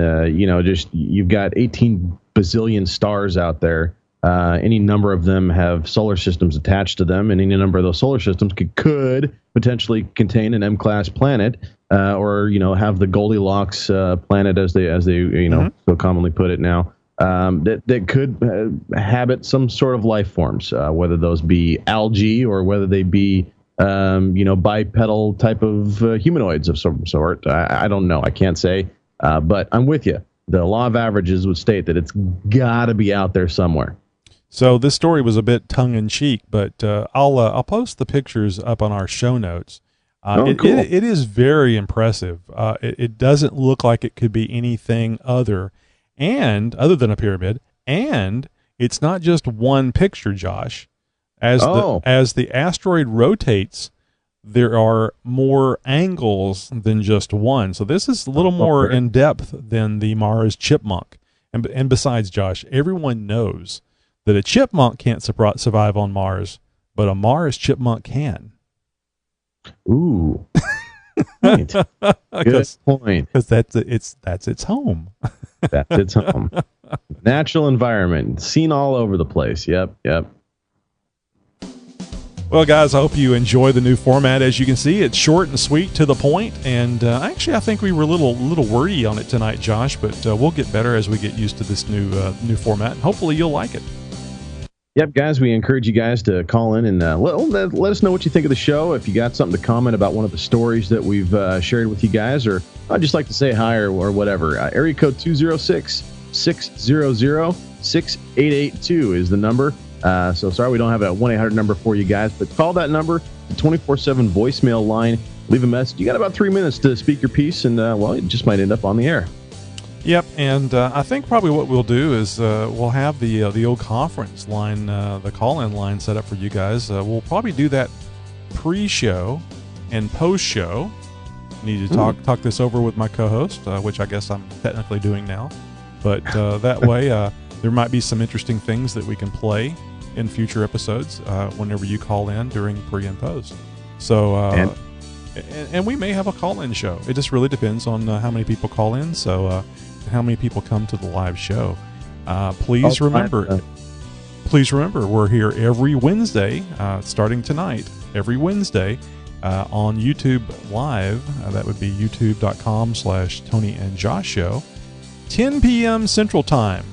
just you've got 18 bazillion stars out there. Any number of them have solar systems attached to them, and any number of those solar systems could potentially contain an M-class planet, or have the Goldilocks planet, as they so commonly put it now, that could habit some sort of life forms, whether those be algae or whether they be bipedal type of humanoids of some sort. I don't know. I can't say. But I'm with you. The law of averages would state that it's got to be out there somewhere. So this story was a bit tongue-in-cheek, but I'll post the pictures up on our show notes. Cool. It is very impressive. It doesn't look like it could be anything other than a pyramid, and it's not just one picture, Josh. As the asteroid rotates, there are more angles than just one. So this is a little more in depth than the Mars chipmunk. And besides, Josh, everyone knows that a chipmunk can't survive on Mars, but a Mars chipmunk can. Ooh. Right. Good point. Because that's its home. That's its home. Natural environment, seen all over the place. Yep. Well, guys, I hope you enjoy the new format. As you can see, it's short and sweet, to the point. And actually, I think we were a little wordy on it tonight, Josh. But we'll get better as we get used to this new format. And hopefully, you'll like it. Yep, guys, we encourage you guys to call in and let us know what you think of the show. If you got something to comment about one of the stories that we've shared with you guys, or I'd just like to say hi or whatever. Area code 206-600-6882 is the number. So sorry we don't have a 1-800 number for you guys, but call that number, the 24/7 voicemail line. Leave a message. You got about 3 minutes to speak your piece, and it just might end up on the air. Yep, and I think probably what we'll do is we'll have the old conference line, the call-in line set up for you guys. We'll probably do that pre-show and post-show. Need to talk this over with my co-host, which I guess I'm technically doing now. But that way, there might be some interesting things that we can play in future episodes whenever you call in during pre and post. So, and we may have a call-in show. It just really depends on how many people call in. So, how many people come to the live show. Please remember, we're here every Wednesday, starting tonight, every Wednesday on YouTube Live. That would be youtube.com/Tony and Josh Show, 10 p.m. Central Time.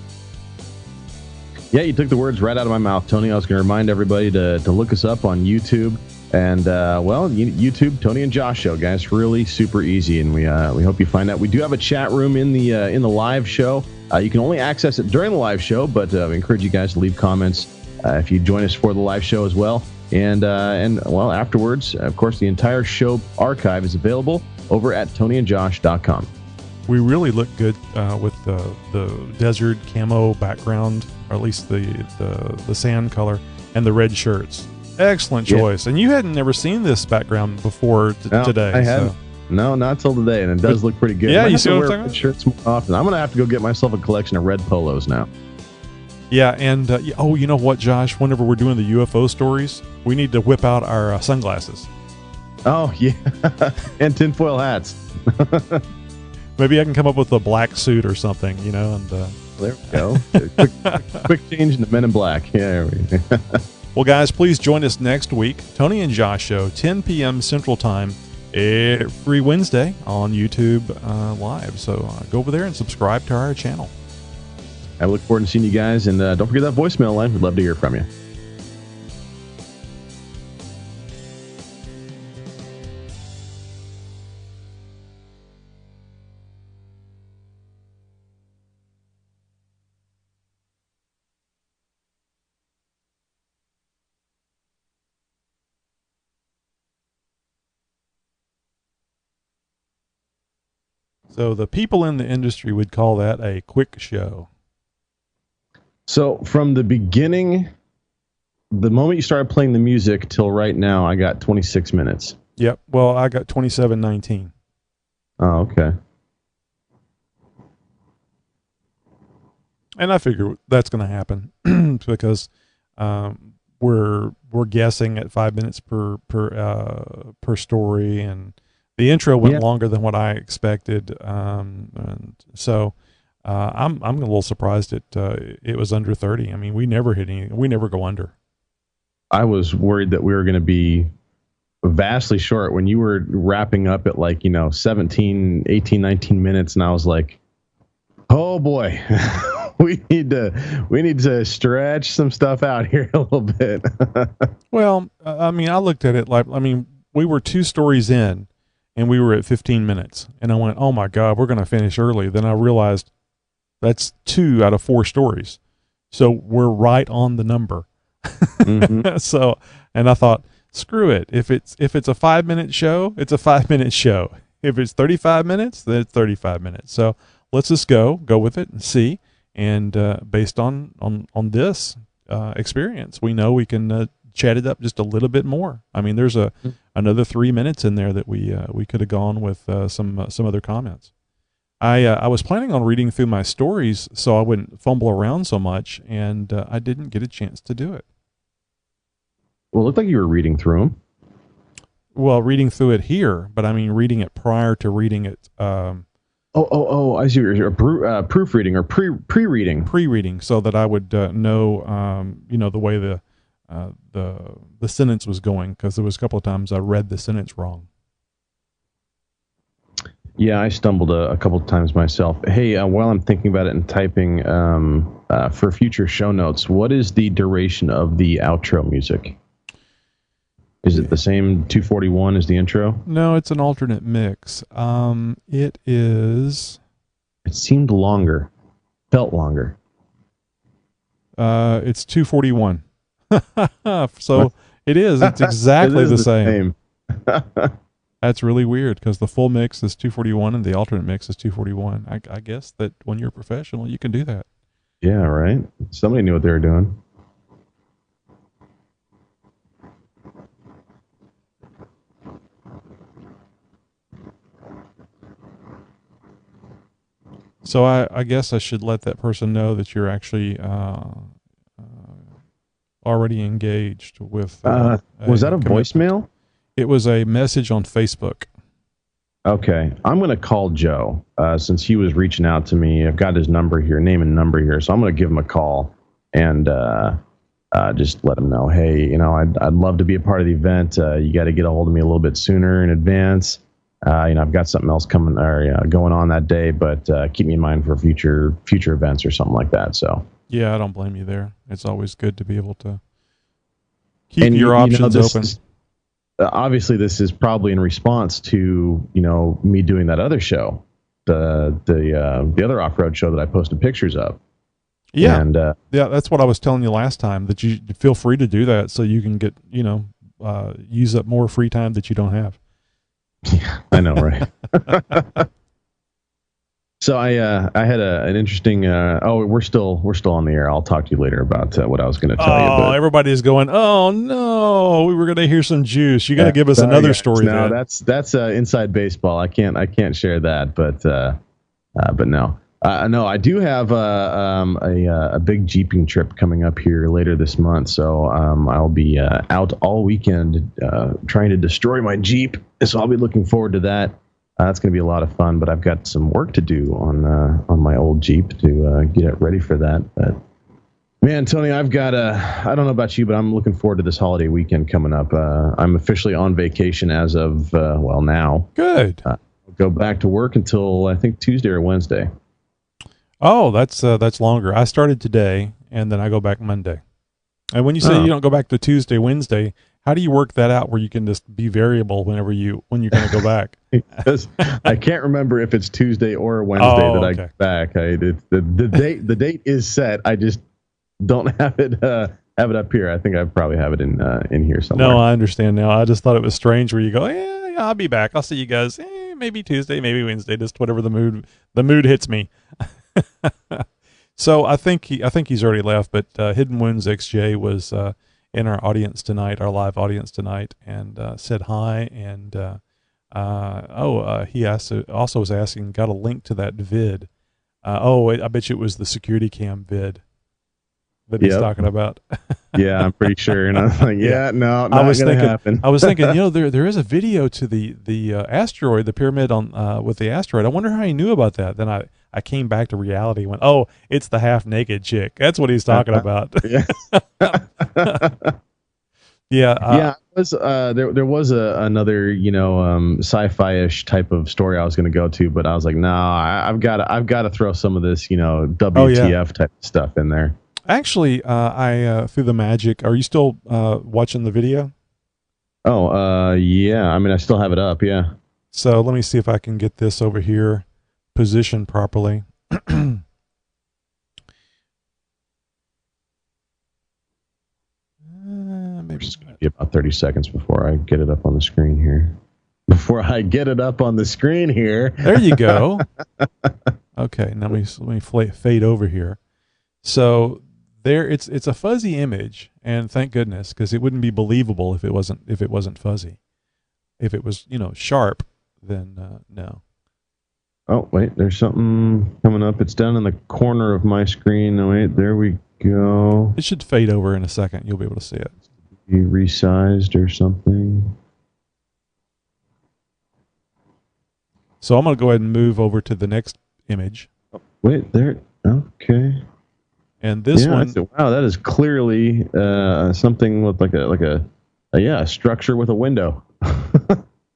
Yeah, you took the words right out of my mouth, Tony. I was going to remind everybody to look us up on YouTube. And, YouTube, Tony and Josh Show, guys. Really super easy, and we hope you find that. We do have a chat room in the live show. You can only access it during the live show, but we encourage you guys to leave comments if you join us for the live show as well. And afterwards, of course, the entire show archive is available over at tonyandjosh.com. We really look good with the desert camo background, or at least the sand color, and the red shirts. Excellent choice. Yeah. And you hadn't never seen this background before today. I haven't. No, not till today, and it does look pretty good. Yeah, you see what I'm talking about? Shirts more often. I'm going to have to go get myself a collection of red polos now. Yeah, and you know what, Josh? Whenever we're doing the UFO stories, we need to whip out our sunglasses. Oh, yeah. And tinfoil hats. Maybe I can come up with a black suit or something, and... there we go. quick change into Men in Black. Yeah, there we go. Well, guys, please join us next week. Tony and Josh Show, 10 p.m. Central Time, every Wednesday on YouTube Live. So go over there and subscribe to our channel. I look forward to seeing you guys. And don't forget that voicemail line. We'd love to hear from you. So the people in the industry would call that a quick show. So from the beginning, the moment you started playing the music till right now, I got 26 minutes. Yep. Well, I got 27:19. Oh, okay. And I figure that's going to happen because we're guessing at 5 minutes per story, and the intro went longer than what I expected, and so I'm a little surprised it was under 30. I mean, we never hit anything. We never go under. I was worried that we were going to be vastly short when you were wrapping up at 17, 18, 19 minutes, and I was like, oh boy, we need to stretch some stuff out here a little bit. Well, I mean, I looked at it we were 2 stories in. And we were at 15 minutes. And I went, oh, my God, we're going to finish early. Then I realized that's 2 out of 4 stories. So we're right on the number. Mm-hmm. So, and I thought, screw it. If it's a 5-minute show, it's a 5-minute show. If it's 35 minutes, then it's 35 minutes. So let's just go with it and see. And based on this experience, we know we can chat it up just a little bit more. I mean, there's another 3 minutes in there that we could have gone with some other comments. I was planning on reading through my stories so I wouldn't fumble around so much, and I didn't get a chance to do it. Well, it looked like you were reading through them. Well, reading through it here, but I mean reading it prior to reading it. I see. You're proofreading or pre-reading. Pre-reading, so that I would know, the way the sentence was going, because there was a couple of times I read the sentence wrong. Yeah, I stumbled a couple of times myself. Hey, while I'm thinking about it and typing for future show notes, what is the duration of the outro music? Is it the same 241 as the intro? No, it's an alternate mix. It is. It seemed longer. Felt longer. It's 241. So it is. It's exactly the same. That's really weird because the full mix is 241 and the alternate mix is 241. I guess that when you're a professional, you can do that. Yeah, right. Somebody knew what they were doing. So I guess I should let that person know that you're actually already engaged with. Was that a voicemail? It was a message on Facebook. Okay, I'm going to call Joe since he was reaching out to me. I've got his number here, name and number here, so I'm going to give him a call and just let him know, hey, I'd love to be a part of the event. You got to get a hold of me a little bit sooner in advance. I've got something else coming or going on that day, but keep me in mind for future events or something like that. So yeah, I don't blame you there. It's always good to be able to keep your options open. Obviously, this is probably in response to me doing that other show, the other off-road show that I posted pictures of. Yeah, and that's what I was telling you last time, that you feel free to do that so you can get use up more free time that you don't have. Yeah, I know, right? So I had an interesting. We're still on the air. I'll talk to you later about what I was going to tell you. Oh, everybody's going, oh no, we were going to hear some juice. You got to give us another story. No, that's inside baseball. I can't share that, but no. No, I do have a big jeeping trip coming up here later this month, so I'll be out all weekend trying to destroy my Jeep. So I'll be looking forward to that. That's going to be a lot of fun, but I've got some work to do on my old Jeep to get it ready for that. But man, Tony, I've got I don't know about you, but I'm looking forward to this holiday weekend coming up. I'm officially on vacation as of now. Good. I'll go back to work until I think Tuesday or Wednesday. Oh, that's longer. I started today, and then I go back Monday. And when you say you don't go back to Tuesday, Wednesday, how do you work that out where you can just be variable when you're going to go back? Because I can't remember if it's Tuesday or Wednesday that I go back. The date is set. I just don't have it up here. I think I probably have it in here somewhere. No, I understand now. I just thought it was strange where you go, yeah, I'll be back. I'll see you guys. Maybe Tuesday, maybe Wednesday, just whatever the mood hits me. So I think he's already left, but Hidden Wounds XJ was in our audience tonight, our live audience tonight, and said hi. And he also was asking, got a link to that vid. I bet you it was the security cam vid that he's talking about. Yeah, I'm pretty sure. And I was like, not gonna happen. I was thinking, there is a video to the asteroid, the pyramid on with the asteroid. I wonder how he knew about that. Then I came back to reality and went, oh, it's the half naked chick. That's what he's talking about. Yeah. Yeah. There was another sci-fi-ish type of story I was going to go to, but I was like, no, I've got to throw some of this WTF type of stuff in there. Actually, I through the magic. Are you still watching the video? Oh, yeah. I mean, I still have it up. Yeah. So let me see if I can get this over here positioned properly. Maybe it's going to be about 30 seconds before I get it up on the screen here. There you go. Okay, now let me fade over here. So there, it's a fuzzy image, and thank goodness, because it wouldn't be believable if it wasn't fuzzy. If it was sharp, then no. Oh wait, there's something coming up. It's down in the corner of my screen. Oh, wait, there we go. It should fade over in a second. You'll be able to see it. Be resized or something. So I'm going to go ahead and move over to the next image. Oh, wait, there. Okay. And this one. Wow, that is clearly something with like a structure with a window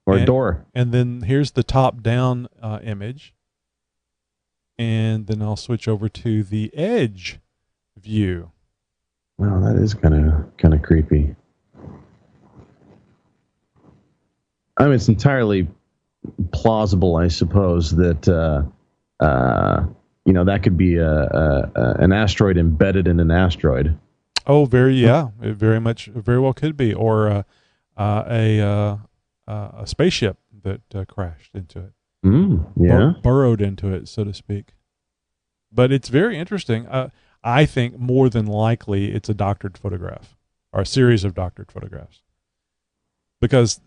or a door. And then here's the top-down image. And then I'll switch over to the edge view. Wow, that is kind of creepy. I mean, it's entirely plausible, I suppose, that that could be an asteroid embedded in an asteroid. Oh, it very well could be, or a a spaceship that crashed into it. Burrowed into it, so to speak. But it's very interesting. I think more than likely it's a doctored photograph or a series of doctored photographs. Because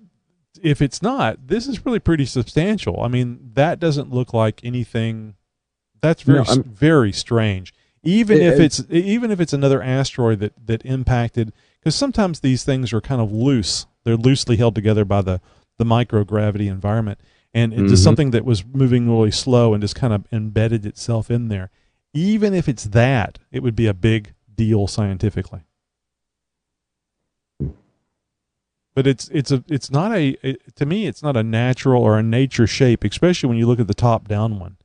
if it's not, this is really pretty substantial. I mean, that doesn't look like anything. That's very strange. Even if it's another asteroid that impacted, because sometimes these things are kind of loose. They're loosely held together by the microgravity environment. And it's just something that was moving really slow and just kind of embedded itself in there. Even if it's that, it would be a big deal scientifically. But to me, it's not a natural or a nature shape, especially when you look at the top down one.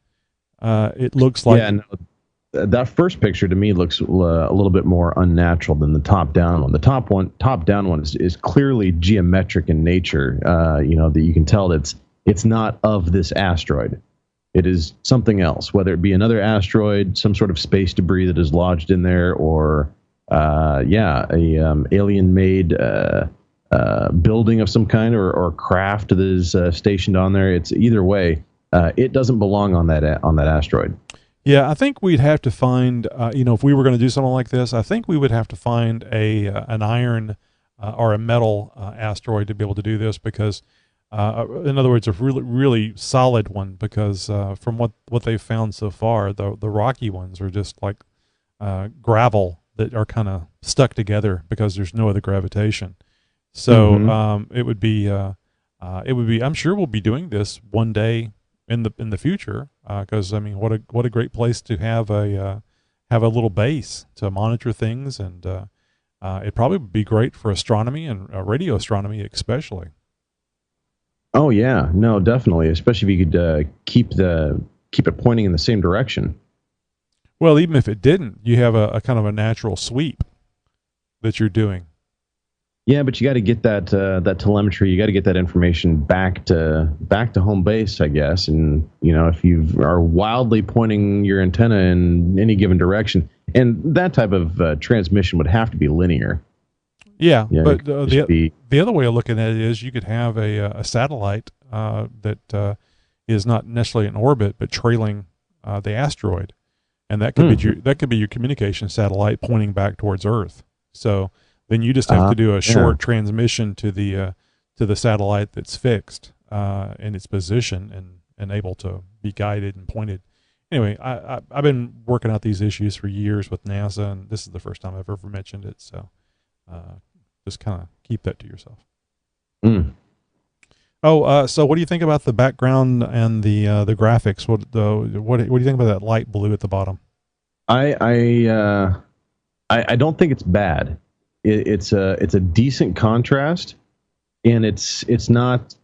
It looks like that first picture to me looks a little bit more unnatural than the top down one. The top down one is clearly geometric in nature. That you can tell that it's not of this asteroid. It is something else, whether it be another asteroid, some sort of space debris that is lodged in there, or alien-made building of some kind, or craft that is stationed on there. It's either way, it doesn't belong on that asteroid. Yeah, I think we'd have to find, if we were going to do something like this, I think we would have to find an iron or a metal asteroid to be able to do this, because, in other words, a really, really solid one, because from what they've found so far, the rocky ones are just like gravel that are kind of stuck together because there's no other gravitation. So it would be, I'm sure we'll be doing this one day in the future, because I mean, what a great place to have a little base to monitor things, and it'd probably be great for astronomy and radio astronomy especially. Oh yeah, no, definitely, especially if you could keep it pointing in the same direction. Well, even if it didn't, you have a kind of a natural sweep that you're doing. Yeah, but you got to get that telemetry. You got to get that information back to home base, I guess. And if you are wildly pointing your antenna in any given direction, and that type of transmission would have to be linear. Yeah, but the other way of looking at it is you could have a satellite that is not necessarily in orbit but trailing the asteroid, and that could be your communication satellite pointing back towards Earth. So then you just have to do a short transmission to the satellite that's fixed in its position and able to be guided and pointed. Anyway, I've been working out these issues for years with NASA, and this is the first time I've ever mentioned it. So just kind of keep that to yourself. So what do you think about the background and the graphics? What do you think about that light blue at the bottom? I don't think it's bad. It's a decent contrast, and it's not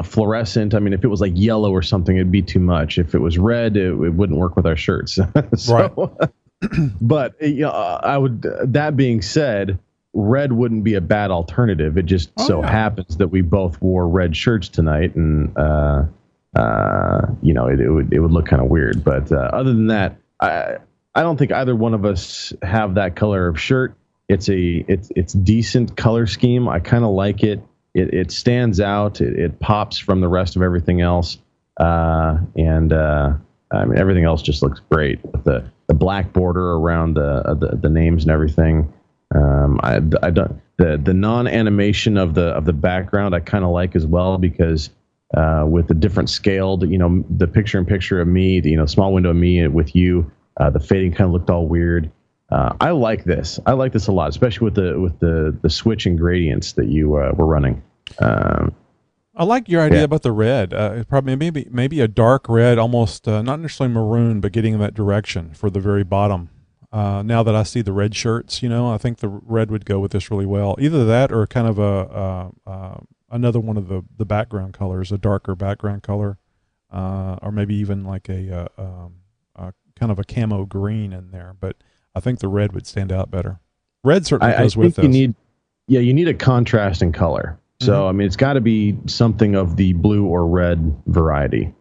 fluorescent. I mean, if it was like yellow or something, it'd be too much. If it was red, it wouldn't work with our shirts. Right. But I would. That being said, red wouldn't be a bad alternative. It just happens that we both wore red shirts tonight, and it would look kind of weird. But other than that, I don't think either one of us have that color of shirt. It's decent color scheme. I kind of like it. It stands out. It pops from the rest of everything else. I mean, everything else just looks great with the black border around the names and everything. I don't the non-animation of the background I kind of like as well, because with the different scaled, the picture-in-picture of me, small window of me with you, the fading kind of looked all weird. I like this. I like this a lot, especially with the switch and gradients that you were running. I like your idea about the red. Probably maybe a dark red, almost not necessarily maroon, but getting in that direction for the very bottom. Now that I see the red shirts, I think the red would go with this really well. Either that or kind of another one of the background colors, a darker background color, or maybe even like a kind of a camo green in there. But I think the red would stand out better. Red certainly goes with this. You need a contrast in color. So, I mean, it's got to be something of the blue or red variety.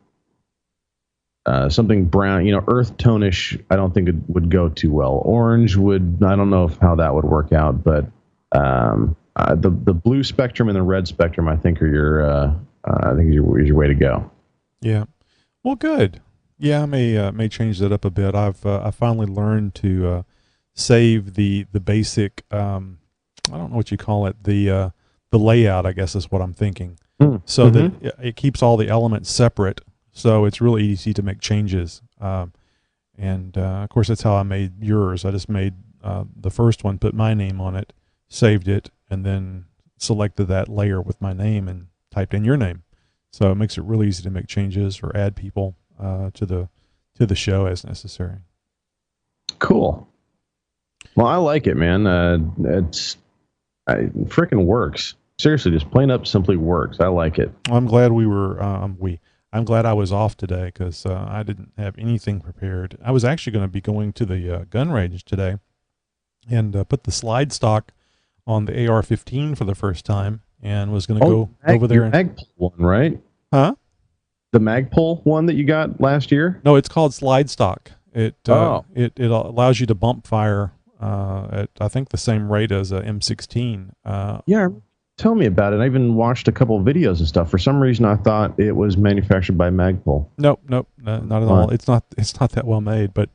Something brown, earth tonish, I don't think it would go too well. Orange would, I don't know how that would work out, but I the blue spectrum and the red spectrum, I think, are is your way to go. Yeah. Well, good. Yeah, I may change that up a bit. I finally learned to save the basic. I don't know what you call it. The layout, I guess, is what I'm thinking. So that it keeps all the elements separate. So it's really easy to make changes. And of course, that's how I made yours. I just made the first one, put my name on it, saved it, and then selected that layer with my name and typed in your name. So it makes it really easy to make changes or add people to the show as necessary. Cool. Well, I like it, man. It freaking works. Seriously, just plain up simply works. I like it. I'm glad I'm glad I was off today because I didn't have anything prepared. I was actually going to be going to the gun range today and put the slide stock on the AR-15 for the first time, and was going to go over there. And Magpul one, right? Huh? The Magpul one that you got last year? No, it's called slide stock. It allows you to bump fire at, I think, the same rate as a M16. Yeah, tell me about it. I even watched a couple of videos and stuff. For some reason, I thought it was manufactured by Magpul. Nope, not at all. It's not that well made, but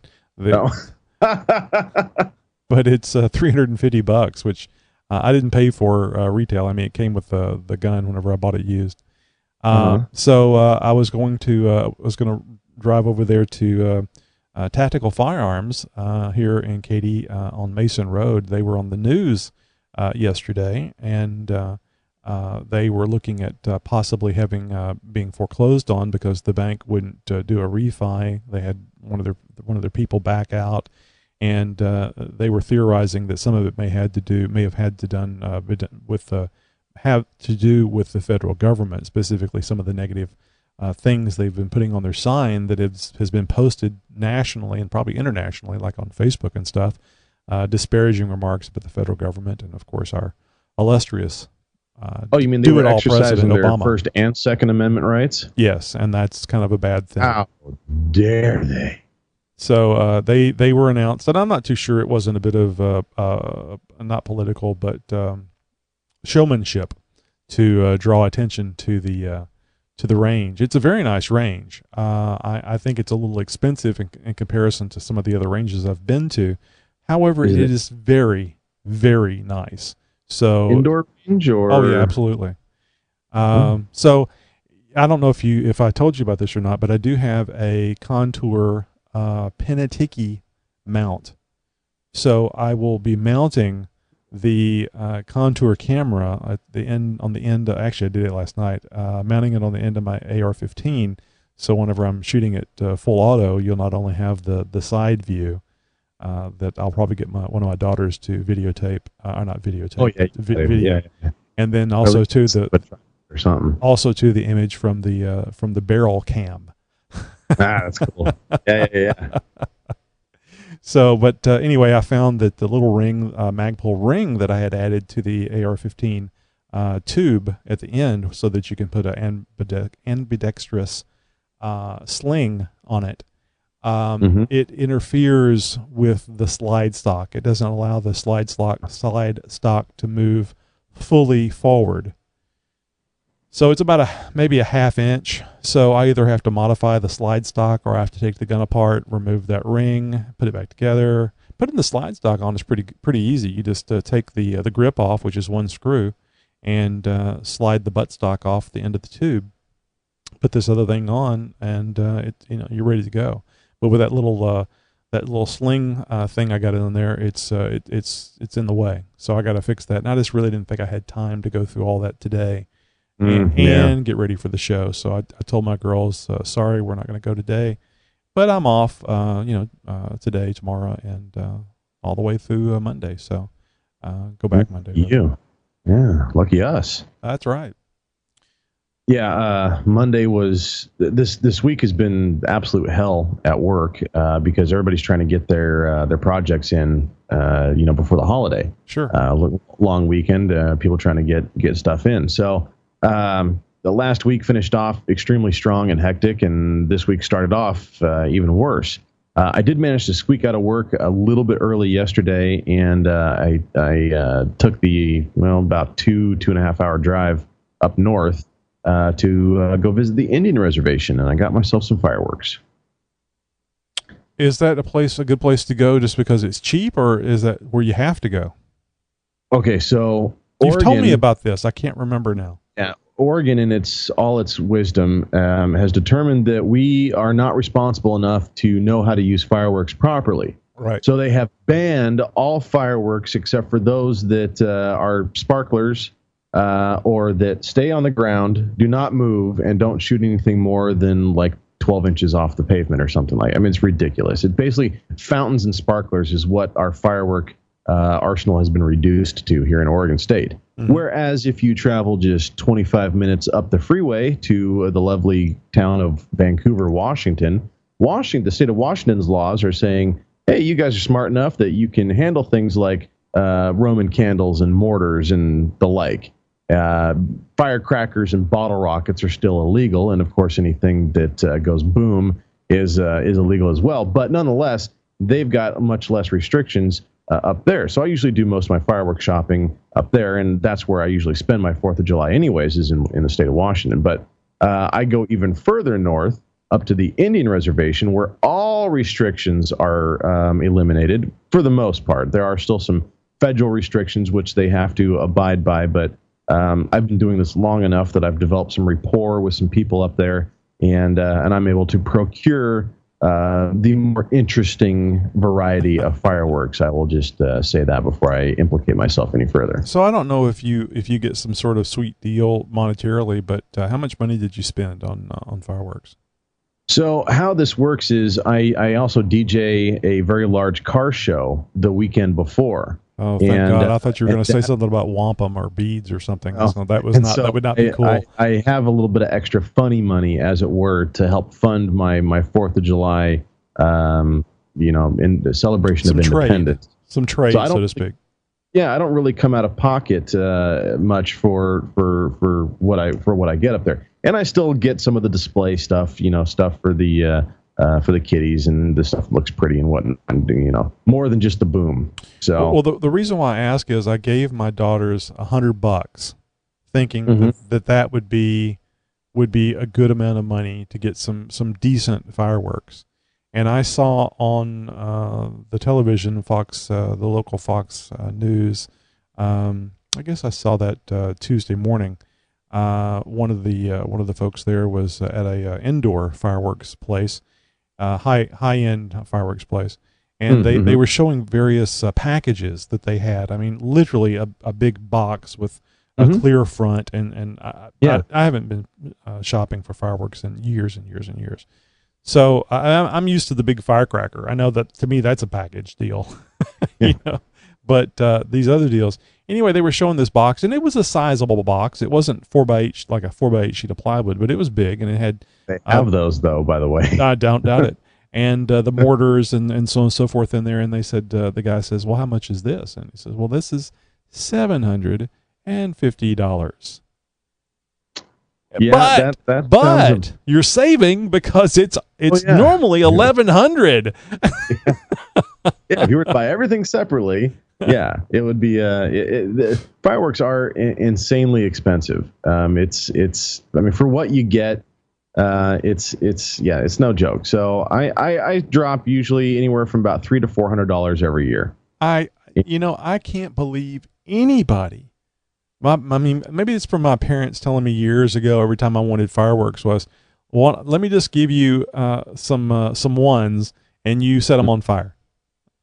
but it's $350, which I didn't pay for retail. I mean, it came with the gun whenever I bought it used. So I was going to drive over there to Tactical Firearms here in Katy on Mason Road. They were on the news yesterday, and they were looking at possibly having being foreclosed on because the bank wouldn't do a refi. They had one of their people back out, and they were theorizing that some of it may have had to do with the federal government, specifically some of the negative things they've been putting on their sign that has been posted nationally and probably internationally, like on Facebook and stuff, disparaging remarks about the federal government and, of course, our illustrious you mean they were exercising their Obama. First and Second Amendment rights? Yes, and that's kind of a bad thing. How dare they? So they were announced, and I'm not too sure it wasn't a bit of not political, but showmanship to draw attention to the range. It's a very nice range. I think it's a little expensive in comparison to some of the other ranges I've been to. However, it is very, very nice. So indoor range or? Oh yeah, absolutely. So I don't know if I told you about this or not, but I do have a Contour Pinatiki mount. So I will be mounting the Contour camera at the end actually I did it last night, mounting it on the end of my AR-15. So whenever I'm shooting it full auto, you'll not only have the side view that I'll probably get one of my daughters to videotape, or not videotape. Oh yeah, video. Yeah. And then also to the image from the barrel cam. That's cool. Yeah. So, but anyway, I found that the little ring, Magpul ring that I had added to the AR-15 tube at the end, so that you can put an ambidextrous sling on it. It interferes with the slide stock. It doesn't allow the slide stock to move fully forward. So it's about maybe a half inch. So I either have to modify the slide stock, or I have to take the gun apart, remove that ring, put it back together. Putting the slide stock on is pretty easy. You just take the grip off, which is one screw, and slide the buttstock off the end of the tube. Put this other thing on, and you're ready to go. But with that little sling thing I got in there, it's in the way. So I got to fix that. And I just really didn't think I had time to go through all that today. And get ready for the show. So I told my girls, sorry, we're not going to go today, but I'm off, today, tomorrow, and all the way through Monday. So go back Monday. Yeah, lucky us. That's right. Yeah, Monday was this week has been absolute hell at work because everybody's trying to get their projects in, before the holiday. Sure. Long weekend, people trying to get stuff in. So. The last week finished off extremely strong and hectic, and this week started off even worse. I did manage to squeak out of work a little bit early yesterday, and I took the about 2.5 hour drive up north to go visit the Indian reservation, and I got myself some fireworks. Is that a good place to go just because it's cheap, or is that where you have to go? Okay, so you've told me about this. I can't remember now. Yeah, Oregon, in all its wisdom, has determined that we are not responsible enough to know how to use fireworks properly. Right. So they have banned all fireworks except for those that are sparklers or that stay on the ground, do not move, and don't shoot anything more than like 12 inches off the pavement or something like that. I mean, it's ridiculous. It basically, fountains and sparklers is what our firework arsenal has been reduced to here in Oregon State. Mm-hmm. Whereas if you travel just 25 minutes up the freeway to the lovely town of Vancouver, Washington, the state of Washington's laws are saying, hey, you guys are smart enough that you can handle things like Roman candles and mortars and the like. Firecrackers and bottle rockets are still illegal, and of course anything that goes boom is illegal as well. But nonetheless, they've got much less restrictions up there. So I usually do most of my fireworks shopping up there, and that's where I usually spend my 4th of July anyways, is in the state of Washington. But I go even further north, up to the Indian reservation, where all restrictions are eliminated for the most part. There are still some federal restrictions which they have to abide by, but I've been doing this long enough that I've developed some rapport with some people up there, and I'm able to procure the more interesting variety of fireworks. I will just say that before I implicate myself any further. So I don't know if you get some sort of sweet deal monetarily, but how much money did you spend on fireworks? So how this works is I also DJ a very large car show the weekend before. Oh, thank God! I thought you were going to say something about wampum or beads or something. Oh, so that would not be cool. I have a little bit of extra funny money, as it were, to help fund my 4th of July, in the celebration of independence. Some trade, so to speak. Yeah, I don't really come out of pocket much for what I get up there, and I still get some of the display stuff, stuff for the kiddies, and the stuff looks pretty and whatnot, more than just the boom. So, well, the reason why I ask is I gave my daughters $100, thinking mm-hmm. that would be a good amount of money to get some decent fireworks. And I saw on the television, Fox, the local Fox News, I guess I saw that Tuesday morning. One of the folks there was at a indoor fireworks place, high end fireworks place, and mm-hmm. they were showing various packages that they had. I mean, literally a big box with a mm-hmm. clear front, and I haven't been shopping for fireworks in years and years and years. So I'm used to the big firecracker. I know that to me that's a package deal, But these other deals, anyway, they were showing this box, and it was a sizable box. It wasn't 4x8 like a 4x8 sheet of plywood, but it was big, and it had. They have those though, by the way. I don't doubt it. And the mortars and so on and so forth in there. And they said, the guy says, well, how much is this? And he says, well, this is $750. Yeah, but you're saving because it's normally $1,100. Yeah, if you were to buy everything separately, yeah, it would be. The fireworks are insanely expensive. It's. I mean, for what you get, it's no joke. So I drop usually anywhere from about $300 to $400 every year. I can't believe anybody. I mean, maybe it's from my parents telling me years ago, every time I wanted fireworks was, well, let me just give you some ones and you set them on fire.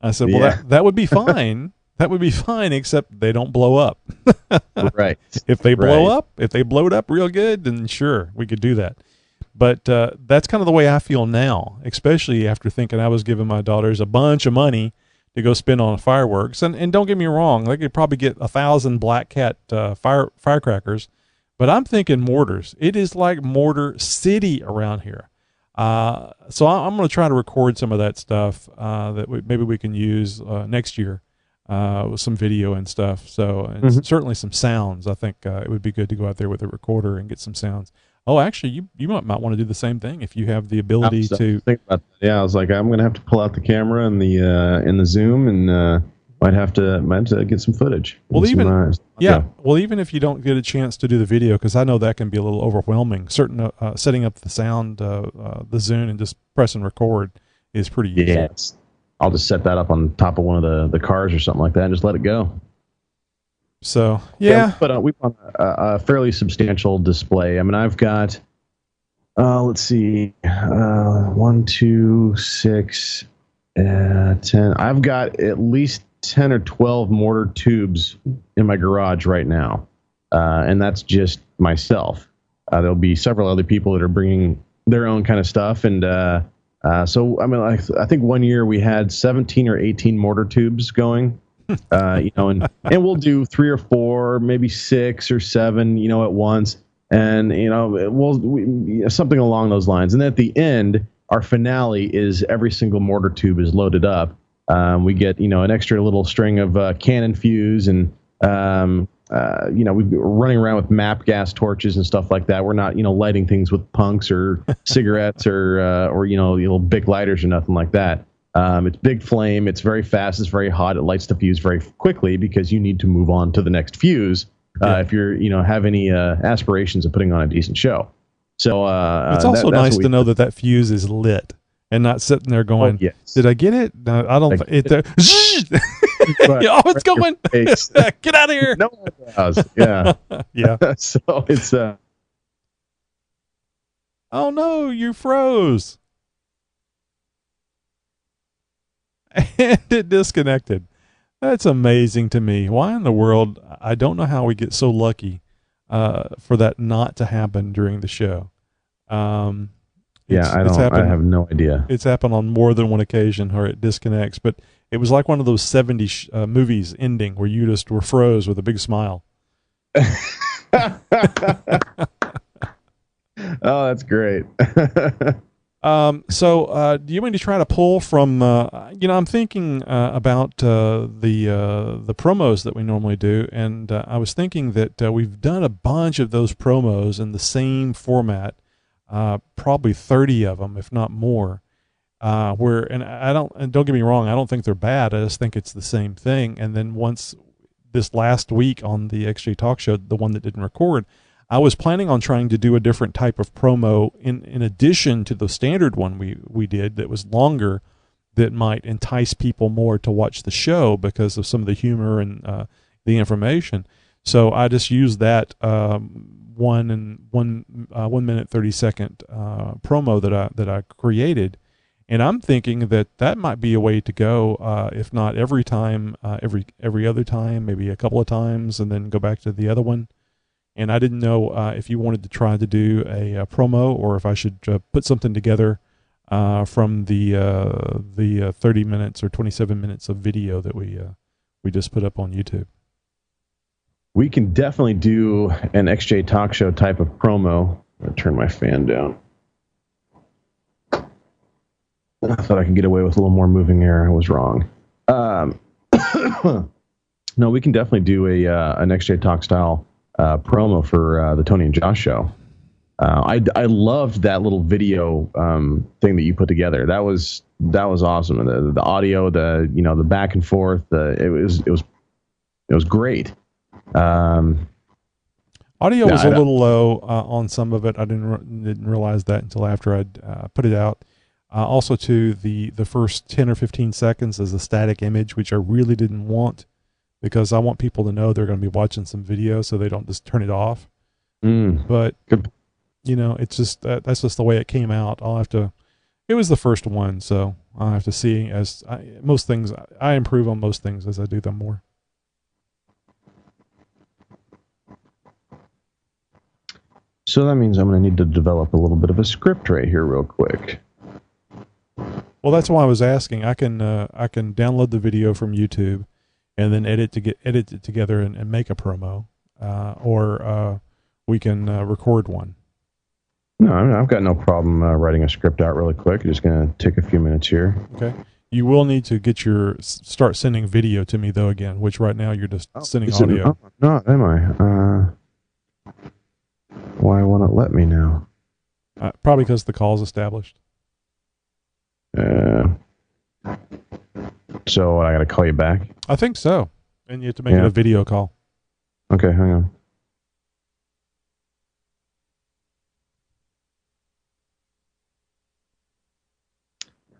I said, well, that would be fine. That would be fine, except they don't blow up. Right. If they blow it up real good, then sure, we could do that. But that's kind of the way I feel now, especially after thinking I was giving my daughters a bunch of money to go spend on fireworks. And don't get me wrong, they could probably get 1,000 Black Cat firecrackers, but I'm thinking mortars. It is like Mortar City around here. So I'm going to try to record some of that stuff that maybe we can use next year with some video and stuff. So and certainly some sounds. I think it would be good to go out there with a recorder and get some sounds. Oh, actually, you might want to do the same thing if you have the ability to. Think about that. Yeah, I was like, I'm going to have to pull out the camera and the Zoom, and might have to get some footage. Well, even if you don't get a chance to do the video, because I know that can be a little overwhelming. Setting up the sound, the Zoom, and just pressing record is pretty easy. Yes. I'll just set that up on top of one of the cars or something like that, and just let it go. So yeah, but we want a fairly substantial display. I mean, I've got, let's see, 1, 2, 6, 10. I've got at least 10 or 12 mortar tubes in my garage right now, and that's just myself. There'll be several other people that are bringing their own kind of stuff, and so I mean, I think one year we had 17 or 18 mortar tubes going. And we'll do 3 or 4, maybe 6 or 7, at once, and something along those lines. And at the end, our finale is every single mortar tube is loaded up. We get an extra little string of cannon fuse, and we're running around with map gas torches and stuff like that. We're not lighting things with punks or cigarettes or little Bic lighters or nothing like that. It's big flame. It's very fast. It's very hot. It lights the fuse very quickly because you need to move on to the next fuse if you're have any aspirations of putting on a decent show. So it's also nice to know that fuse is lit and not sitting there going, yes. "Did I get it? No, I don't." It's going. Get out of here! No one does. Yeah, yeah. So it's oh no, you froze. And it disconnected. That's amazing to me. Why in the world? I don't know how we get so lucky for that not to happen during the show. I have no idea. It's happened on more than one occasion where it disconnects, but it was like one of those 70s movies ending where you just were froze with a big smile. Oh, that's great. So do you want to try to pull from, I'm thinking about the promos that we normally do, and I was thinking that we've done a bunch of those promos in the same format, probably 30 of them, if not more, and don't get me wrong, I don't think they're bad, I just think it's the same thing. And then once this last week on the XJ Talk Show, the one that didn't record, I was planning on trying to do a different type of promo in addition to the standard one we did that was longer, that might entice people more to watch the show because of some of the humor and the information. So I just used that 1 minute 30-second promo that I created, and I'm thinking that might be a way to go. If not every time, every other time, maybe a couple of times, and then go back to the other one. And I didn't know if you wanted to try to do a promo, or if I should put something together from the 30 minutes or 27 minutes of video that we just put up on YouTube. We can definitely do an XJ Talk Show type of promo. I'm going to turn my fan down. I thought I could get away with a little more moving air. I was wrong. No, we can definitely do an XJ Talk style promo for the Tony and Josh show. I loved that little video thing that you put together. That was awesome. And the audio, the back and forth, it was great. Audio was a little low on some of it. I didn't realize that until after I'd put it out. Also, to the first 10 or 15 seconds as a static image, which I really didn't want, because I want people to know they're going to be watching some video, so they don't just turn it off. But it's just that's just the way it came out. It was the first one, so I'll have to see. Most things, I improve on most things as I do them more. So that means I'm going to need to develop a little bit of a script right here real quick. Well, that's why I was asking. I can download the video from YouTube and then edit it together and make a promo, or we can record one. No, I've got no problem writing a script out really quick. Just going to take a few minutes here. Okay. You will need to start sending video to me though again, which right now you're just sending audio. No, am I? Why won't won't it let me now? Probably because the call's established. So I got to call you back? I think so. And you have to make it a video call. Okay, hang on.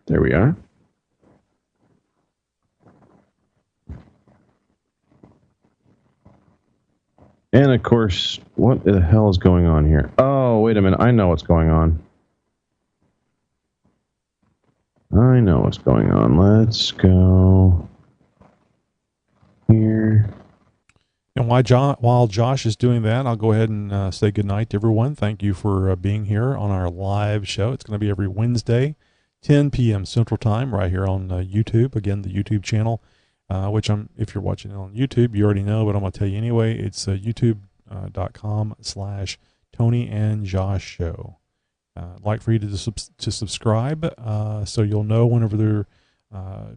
There we are. And of course, what the hell is going on here? Oh, wait a minute. I know what's going on. Let's go here. And while Josh is doing that, I'll go ahead and say goodnight to everyone. Thank you for being here on our live show. It's going to be every Wednesday, 10 p.m. Central Time, right here on YouTube. Again, the YouTube channel, which if you're watching it on YouTube, you already know, but I'm going to tell you anyway. It's youtube.com/Tony and Josh Show. I'd like for you to subscribe so you'll know whenever there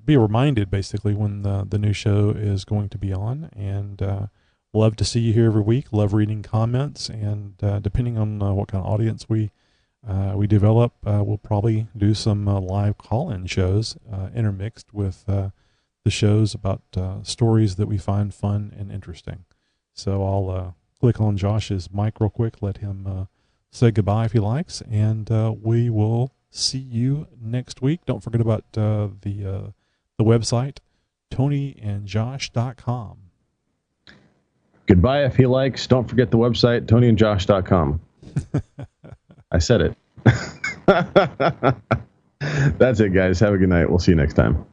be reminded basically when the new show is going to be on, and love to see you here every week. Love reading comments, and depending on what kind of audience we develop, we'll probably do some live call-in shows intermixed with the shows about stories that we find fun and interesting. So I'll click on Josh's mic real quick, let him say goodbye if he likes, and we will see you next week. Don't forget about the website, TonyandJosh.com. Goodbye if he likes. Don't forget the website, TonyandJosh.com. I said it. That's it, guys. Have a good night. We'll see you next time.